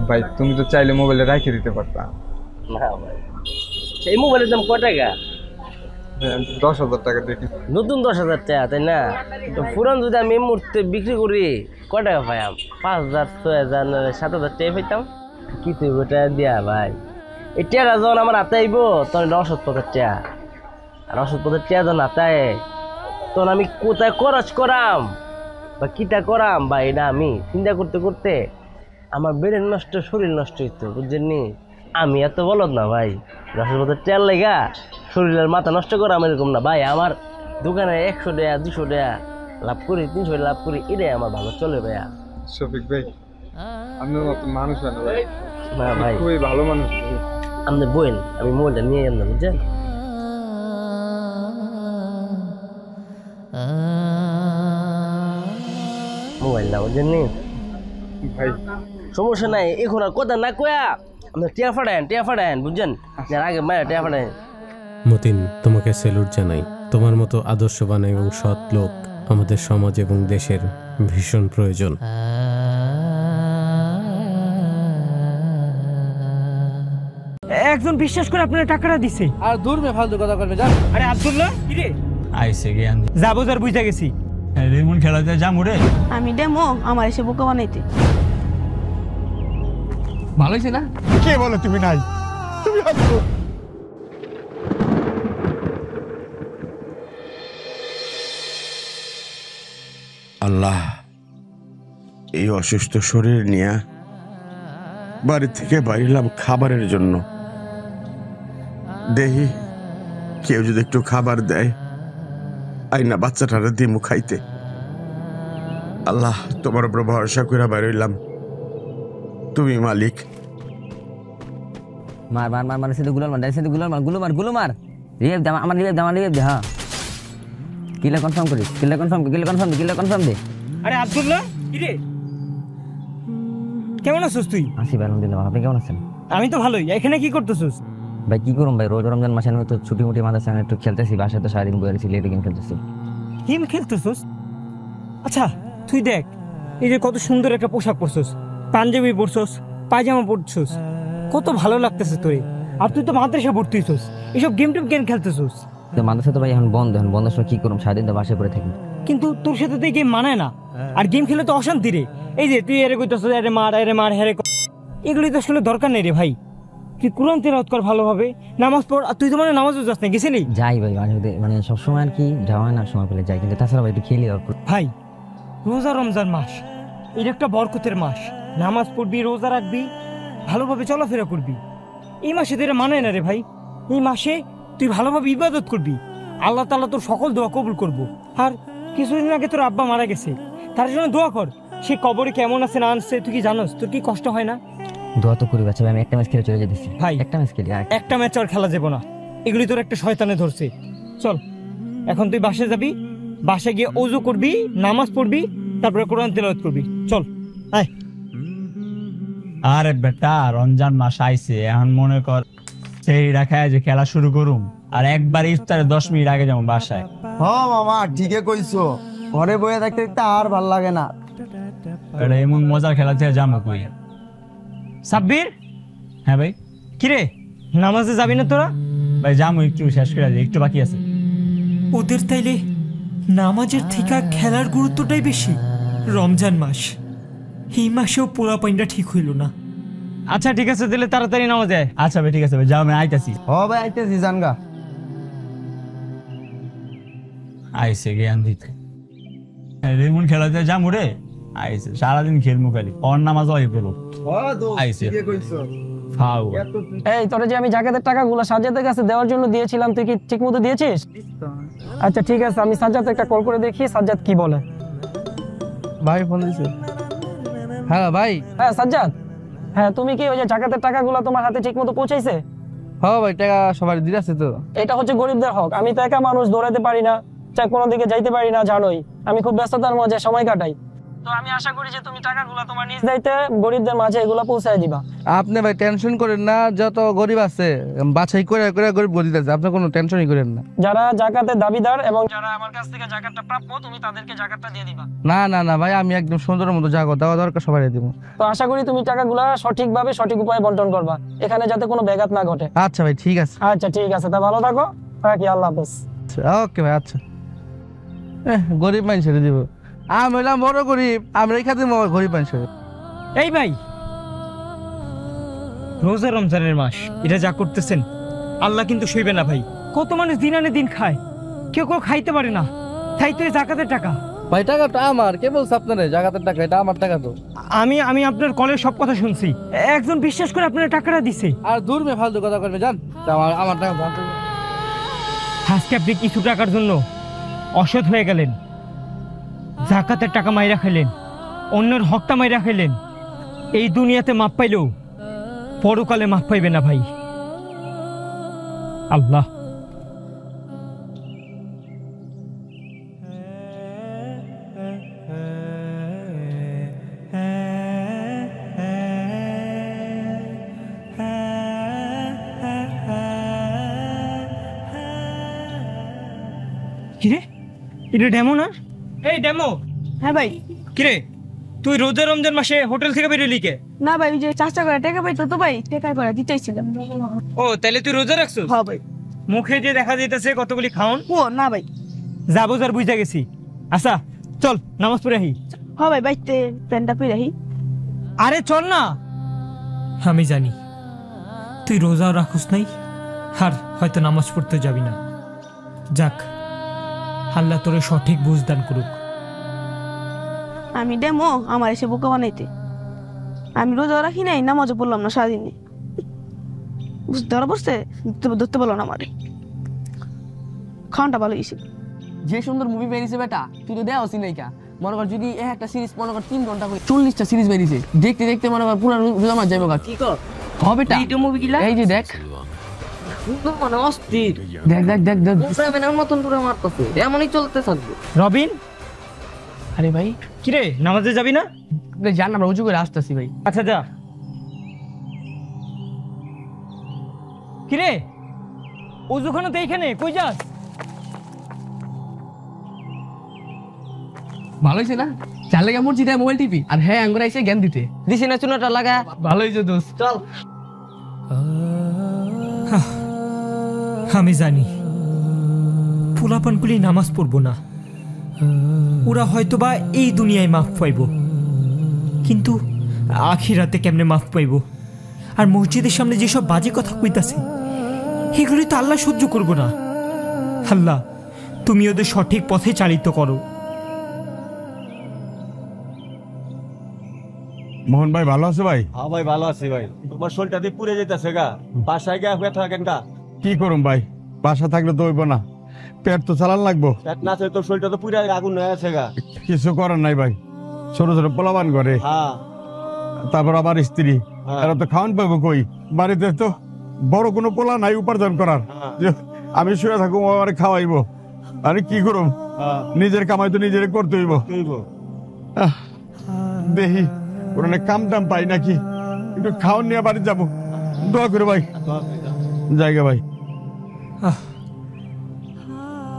ভাই তুমি তো চাইলে মোবাইলে রাখে দিতে পারতা। না ভাই, এই মোবাইলের দাম কয় টাকা? 10,000 টাকা দেখি। নতুন 10,000 টাকা, তাই না? তো পুরান যদি আমি এই মুহূর্তে বিক্রি করি কয় টাকা পাইম? 5,000, 6,000, 7,000 টাকা পাইতাম। কি তুই ওটা দিয়া ভাই? এই টাকা যখন আমার হাতে আইব তখন 10,000 টাকা, আর 10,000 টাকা যখন হাতে আয় তখন আমি কোথায় খরচ করাম বা কিটা করাম বা এটা আমি চিন্তা করতে করতে আমার ব্রেন নষ্ট, শরীর নষ্ট হইতো, বুঝছেননি? আমি এত বলদ না ভাই, 10,000 টাকা লেগা শরীরের মাথা নষ্ট করা আমি এরকম না ভাই। আমার দোকানে 100 টাকা 200 টাকা লাভ করি, 300 টাকা লাভ করি, এটাই আমার ভালো চলে ভাইয়া। শফিক ভাই আপনার মতো মানুষ না ভাই, না ভাই খুবই ভালো মানুষ। আপনি বইন, আমি মোবাইলটা নিয়ে যান না, বুঝছেন? মোবাইল না বুঝছেন নি ভাই সমস্যা নাই, এখন আর কথা না কয়া আপনি টিয়া ফাটায়েন বুঝছেন? যার আগে মায়ের টিয়া ফাটায়েন। মতিন, তোমাকে স্যালুট জানাই। তোমার মতো আদর্শবান এবং সৎ লোক আমাদের সমাজ এবং দেশের ভীষণ প্রয়োজন। একজন বিশ্বাস করে আপনার টাকাটা দিছে। আর দূর মে ফালতু কথা করবে জান। আরে আব্দুল্লাহ কি রে? আইসে জ্ঞান যাবো যার বুঝা গেছি। রিমন খেলাতে যামু রে। আমি ডেমো আমার এসে বোকা বানাইতে। ভালো হইছে না? কে বলে তুমি নাই? তুমি আসো। আল্লাহ, এই অসুস্থ শরীর নিয়ে বাড়ি থেকে বাইরলাম খাবারের জন্য। দেহি কেউ যদি একটু খাবার দেয়, আইনা বাচ্চাটারে দিমু খাইতে। আল্লাহ, তোমার উপর ভরসা করে বাইরলাম, তুমি মালিক। মার মার মার মার সিধু গুলার মার সিধু গুলার মার গুলো মার রিয়েব দে আমার রিয়েব দে। হ্যাঁ কিলা কনফার্ম করিস, কিলা কনফার্ম দে। আরে আব্দুল্লাহ কি রে? কেমন আছিস তুই? আসি ভাই, আলহামদুলিল্লাহ। আপনি কেমন আছেন? আমি তো ভালোই। এখানে কি করতেছিস? ভাই কি করুম ভাই, রোজ রমজান মাসে আমি তো ছুটি মুটি মাদ্রাসা একটু খেলতেছি, বাসায় তো সারাদিন বয়ে আছি, লেটে গেম খেলতেছি। গেম খেলতেছিস? আচ্ছা তুই দেখ, এই যে কত সুন্দর একটা পোশাক পরছস, পাঞ্জাবি পরছস, পায়জামা পরছস, কত ভালো লাগতেছে তোরে। আর তুই তো মাদ্রাসা ভর্তি হইছস, এসব গেম খেলতেছিস। তো মাদ্রাসা তো ভাই এখন বন্ধ সময় কি করুম, সারাদিন তো বাসায় পড়ে থাকি। কিন্তু তোর সাথে তো এই গেম মানায় না, আর গেম খেলে তো অশান্তি রে। এই যে তুই এরে কইতেছস আরে মার হেরে, এগুলি তো আসলে দরকার নেই রে ভাই। তুই কুরআন তেলাওয়াত কর ভালোভাবে, নামাজ পড়। আর তুই তো মানে নামাজও যাস না, গেছিলি? যাই ভাই মাঝে মধ্যে, মানে সবসময় আর কি যাওয়া না, সময় পেলে যাই, কিন্তু তাছাড়া ভাই একটু খেলি। ভাই রোজা রমজান মাস, এটা একটা বরকতের মাস। নামাজ পড়বি, রোজা রাখবি, ভালোভাবে চলাফেরা করবি। এই মাসে তো এটা মানায় না রে ভাই। এই মাসে তুই ভালোভাবে ইবাদত করবি, আল্লাহ তাআলা তোর সকল দোয়া কবুল করবো। আর কিছুদিন আগে তোর আব্বা মারা গেছে, তার জন্য দোয়া কর। সে কবরে কেমন আছে না আছে তুই কি জানোস? তোর কি কষ্ট হয় না? দোয়া তো করি বাচ্চা, আমি একটা ম্যাচ খেলে চলে যেতেছি ভাই। একটা ম্যাচ খেলি, একটা ম্যাচ আর খেলা যাবো না, এগুলি তোর একটা শয়তানে ধরছে। চল এখন তুই বাসায় যাবি, বাসায় গিয়ে ওযু করবি, নামাজ পড়বি, তারপরে কোরআন তেলাওয়াত করবি। চল আয়। আরে বেটা, রমজান মাস আইছে, এখন মনে কর সেই রাখায় যে খেলা শুরু করুম, আর একবার ইফতারে 10 মিনিট আগে যাবো বাসায়। মামা ঠিকই কইছো, ঘরে বসে থাকতে থাকতে আর ভাল লাগে না। এটা এমন মজার খেলা থেকে যাবো কই। সাব্বির। হ্যাঁ ভাই। কিরে নামাজে যাবি না তোরা? ভাই যাবো, একটু শেষ করে দিই, একটু বাকি আছে। ওদের তাইলে নামাজের থেকে খেলার গুরুত্বটাই বেশি। রমজান মাস, এই মাসেও পোড়া পাইনটা ঠিক হইল না। আচ্ছা ঠিক আছে, তাহলে তাড়াতাড়ি নামাজ যায়। আচ্ছা ভাই ঠিক আছে ভাই, যাও আমি আইতাছি। ভাই আইতেছি, জানগা। আইসে জ্ঞান দিতে রিমন খেলাতে যাবো রে। আইসে সারাদিন খেলমু খালি, অন নামাজ হয় বলো। আইসে এই তোরে যে আমি জাকাতের টাকাগুলো সাজ্জাদের কাছে দেওয়ার জন্য দিয়েছিলাম, তুই কি ঠিকমতো দিয়েছিস? আচ্ছা ঠিক আছে, আমি সাজ্জাদকে একটা কল করে দেখি সাজ্জাদ কি বলে। ভাই ফোন দিছে। হ্যাঁ ভাই। হ্যাঁ সাজ্জাদ, হ্যাঁ তুমি কি ওই যে জাকাতের টাকাগুলো তোমার হাতে ঠিকমতো পৌঁছাইছে? হ্যাঁ ভাই, টাকা সবার দিতেছে তো। এটা হচ্ছে গরিবদের হক। আমি তো একা মানুষ, দৌড়াতে পারি না, চাই কোনো দিকে যাইতে পারি না, জানোই আমি খুব ব্যস্ততার মাঝে সময় কাটাই। তো আমি আশা করি যে তুমি টাকাগুলো তোমার নিজ দায়িত্বে গরিবদের মাঝে এগুলো পৌঁছায় দিবা। আপনি ভাই টেনশন করেন না, যত গরিব আছে বাছাই করে করে গরিব গরিব আছে, আপনি কোনো টেনশনই করেন না। যারা জাকাতের দাবিদার এবং যারা আমার কাছ থেকে জাকাতটা প্রাপ্য, তুমি তাদেরকে জাকাতটা দিয়ে দিবা। না না না ভাই, আমি একদম সুন্দর মতো জাকাত দেওয়া দরকার সবাই দিব। তো আশা করি তুমি টাকাগুলো সঠিকভাবে সঠিক উপায়ে বন্টন করবা, এখানে যাতে কোনো ব্যাঘাত না ঘটে। আচ্ছা ভাই ঠিক আছে। আচ্ছা ঠিক আছে, তা ভালো থাকো। হ্যাঁ কি, আল্লাহ হাফেজ। ওকে ভাই। আচ্ছা গরিব মানুষ ছেড়ে দিব, আমি হইলাম বড় গরিব, আমরা এখানে গরিব মানুষ। এই ভাই, রোজা রমজানের মাস, এটা যা করতেছেন আল্লাহ কিন্তু সইবে না ভাই। কত মানুষ দিন আনে দিন খায়, কেউ কেউ খাইতে পারে না, তাই তো জাকাতের টাকা। ভাই টাকাটা আমার, কে বলছে আপনার জাকাতের টাকা? এটা আমার টাকা তো। আমি আপনার কলের সব কথা শুনছি, একজন বিশ্বাস করে আপনার টাকাটা দিছে। আর দূর মে ফালতু কথা করবে জান, আমার টাকা। আজকে আপনি কিছু টাকার জন্য অসৎ হয়ে গেলেন, জাকাতের টাকা মাইরা খেলেন, অন্যের হকটা মাইরা খেলেন। এই দুনিয়াতে মাপ পাইলেও পরকালে মাফ পাইবে না ভাই। আল্লাহ কিরে, এটা ডেমো না? এই ডেমো। হ্যাঁ ভাই। কিরে, তুই রোজা রমজান মাসে হোটেল থেকে বেরোলি কে? না ভাই, ওই যে চাষটা করে টাকা পাইতো তো ভাই, টাকা করে দিতেছিলাম। ও তাহলে তুই রোজা রাখছিস? হ্যাঁ ভাই। মুখে যে দেখা যাইতেছে কতগুলি খাওন। ও না ভাই, যাবো যার বুঝতে গেছি। আচ্ছা চল নামাজ পড়ে আহি। হ্যাঁ ভাই, বাইতে প্যান্টটা পরে আহি। আরে চল না। আমি জানি তুই রোজাও রাখুস নাই, আর হয়তো নামাজ পড়তে যাবি না। যাক, আল্লাহ তোরে সঠিক বুঝ দান করুক। আমি ডেমো আমার এসে বোকা বানাইতে। আমি রোজা রাখি নাই, নামাজও পড়লাম না সারাদিনে। বুঝতে পারা বসছে, ধরতে পারলো না আমারে। খাওয়ানটা ভালো গেছিল। যে সুন্দর মুভি বেরিয়েছে বেটা, তুই তো দেওয়া সিনাইকা। মনে কর যদি একটা সিরিজ মনে কর 3 ঘন্টা করে 40টা সিরিজ বেরিয়েছে, দেখতে দেখতে মনে কর পুরো রোজা মাস যাবে। কি কর হবে বেটা, এইটা মুভি কিলা? এই যে দেখ, মানে অস্থির। দেখ দেখ দেখ দেখ, সেভেনের মতন পুরো মারতেছে, এমনই চলতে থাকবে। রবিন, আরে ভাই কিরে নামাজে যাবি না? জান, আমরা উজু করে আসতেছি ভাই। আচ্ছা যা। কিরে উজুখানা তো এইখানে, কই যাস? ভালো হয়েছে না? চার লেগে মসজিদে মোবাইল টিপি, আর হ্যাঁ আঙ্গুর এসে জ্ঞান দিতে দিছি না, চুনাটা লাগা। ভালো হয়েছে দোস্ত, চল। আমি জানি পোলাপানগুলি নামাজ পড়বো না, ওরা হয়তোবা এই দুনিয়ায় মাফ পাইব, কিন্তু আখিরাতে কেমনে মাফ পাইব? আর মসজিদের সামনে যেসব বাজে কথা কইতাছে, এগুলি তো আল্লাহ সহ্য করবো না। আল্লাহ তুমি ওদের সঠিক পথে চালিত করো। মোহন ভাই ভালো আছে ভাই? হ্যাঁ ভাই ভালো আছি ভাই। তোমার শরীরটা দিয়ে পুড়ে যেতেছে গা, বাসায় গা হয়ে থাকেন গা। কি করুম ভাই, বাসা থাকলে তো হইব না, পেট তো চালান লাগবো। পেট না তোর শরীরটা তো পুরে আগুন হয়ে আছে গা। কিছু করার নাই ভাই, ছোট ছোট পোলাবান করে। হ্যাঁ, তারপর আবার স্ত্রী, এরা তো খাওয়ান পাবো কই? বাড়িতে তো বড় কোনো পোলা নাই উপার্জন করার, যে আমি শুয়ে থাকুম আমার খাওয়াইবো। আরে কি করুম, নিজের কামাই তো নিজের করতে হইব। দেখি ওখানে কাম টাম পাই নাকি, একটু খাওয়ান নিয়ে বাড়ি যাবো। দোয়া করে ভাই, জায়গা ভাই।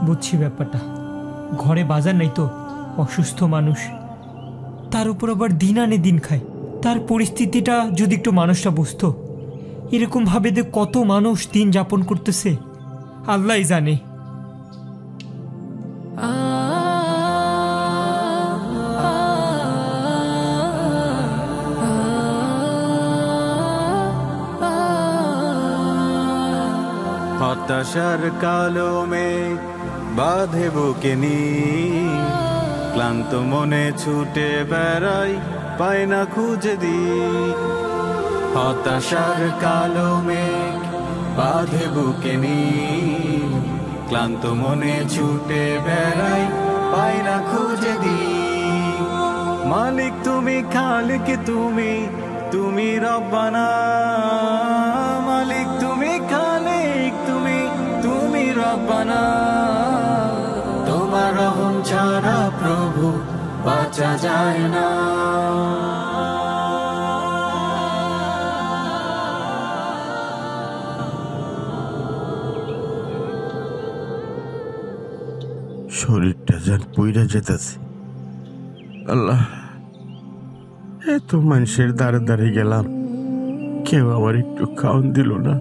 বুঝছি ব্যাপারটা, ঘরে বাজার নাই তো, অসুস্থ মানুষ, তার উপর আবার দিন আনে দিন খায়। তার পরিস্থিতিটা যদি একটু মানুষটা বুঝতো, এরকম ভাবে যে কত মানুষ দিন যাপন করতেছে আল্লাহই জানে। হতাশার কালো মেঘ বাঁধে বুকে নীল, ক্লান্ত মনে ছুটে বেড়াই, পাই না খুঁজে দিক। হতাশার কালো মেঘ বাঁধে বুকে নীল, ক্লান্ত মনে ছুটে বেড়াই, পাই না খুঁজে দিক। মালিক তুমি, খালিক তুমি, তুমি রব্বানা। মালিক তুমি, খালিক তুমি, তুমি রব্বানা। তোমার রহম ছাড়া প্রভু বাঁচা যায় না। শরীরটা যেন পুইরা যেতেছে। আল্লাহ, এত মানুষের দ্বারে দ্বারে গেলাম, কেউ আমার একটু খাওয়ান দিল না।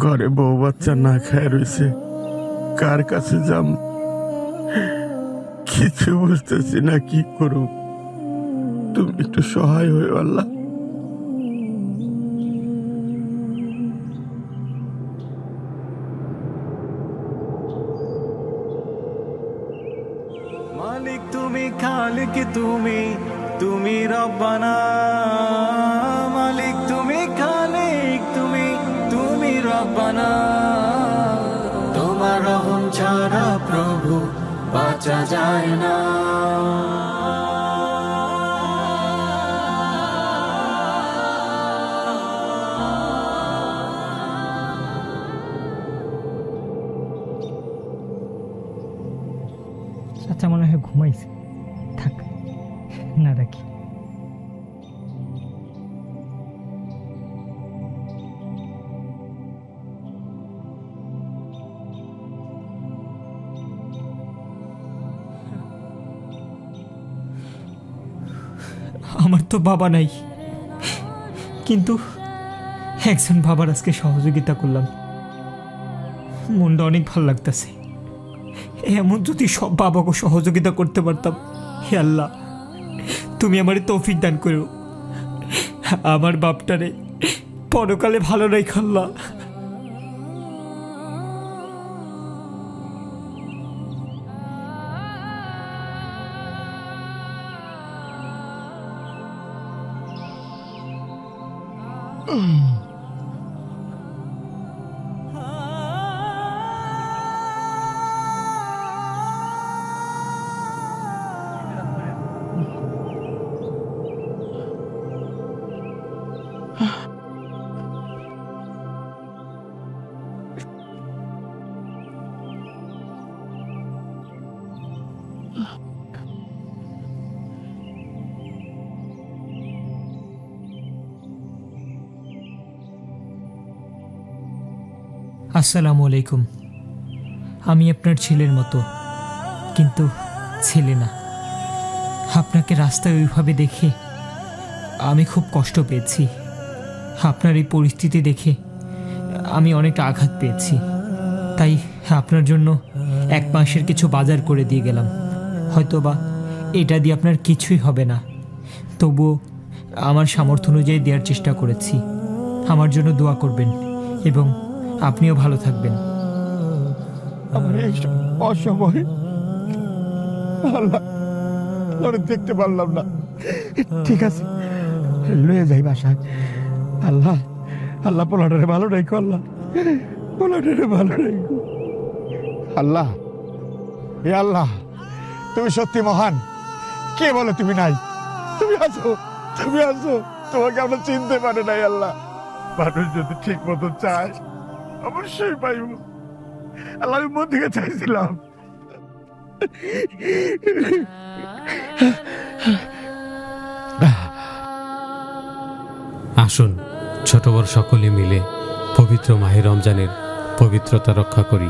ঘরে বউ বাচ্চা না খায় রয়েছে, কার কাছে যাম কিছু বুঝতেছি না, কি করব। তুমি একটু সহায় হয়ে আল্লাহ। মালিক তুমি, খালিক তুমি, তুমি রব্বানা। মালিক তুমি, খালিক তুমি, তুমি রব্বানা। তোমার রহম ছাড়া প্রভু বাঁচা যায় না। না রাখি। আমার তো বাবা নাই, কিন্তু একজন বাবার আজকে সহযোগিতা করলাম, মনটা অনেক ভালো লাগতেছে। এমন যদি সব বাবাকে সহযোগিতা করতে পারতাম, হে আল্লাহ তুমি আমার তৌফিক দান করো, আমার বাপটারে পরকালে ভালো রাখো আল্লাহ। আসসালামু আলাইকুম। আমি আপনার ছেলের মতো, কিন্তু ছেলে না। আপনাকে রাস্তায় ওইভাবে দেখে আমি খুব কষ্ট পেয়েছি। আপনার এই পরিস্থিতি দেখে আমি অনেকটা আঘাত পেয়েছি, তাই আপনার জন্য 1 মাসের কিছু বাজার করে দিয়ে গেলাম। হয়তোবা এটা দিয়ে আপনার কিছুই হবে না, তবুও আমার সামর্থ্য অনুযায়ী দেওয়ার চেষ্টা করেছি। আমার জন্য দোয়া করবেন এবং আপনিও ভালো থাকবেন। আমার এই অসময় আল্লাহ তোরে দেখতে পারলাম না, ঠিক আছে লয়ে যাই বাসায়। আল্লাহ আল্লাহ পোলাটারে ভালো রাখো, আল্লাহ পোলাটারে ভালো রাখো। আল্লাহ এ আল্লাহ তুমি সত্যি মহান, কে বলে তুমি নাই? তুমি আছো, তুমি আছো, তোমাকে আমরা চিনতে পারে নাই। আল্লাহ মানুষ যদি ঠিক মতো চায় অবশ্যই পাইব। আল্লাহ আমি মন থেকে চাইছিলাম। আসুন ছোট বড় সকলে মিলে পবিত্র মাহে রমজানের পবিত্রতা রক্ষা করি।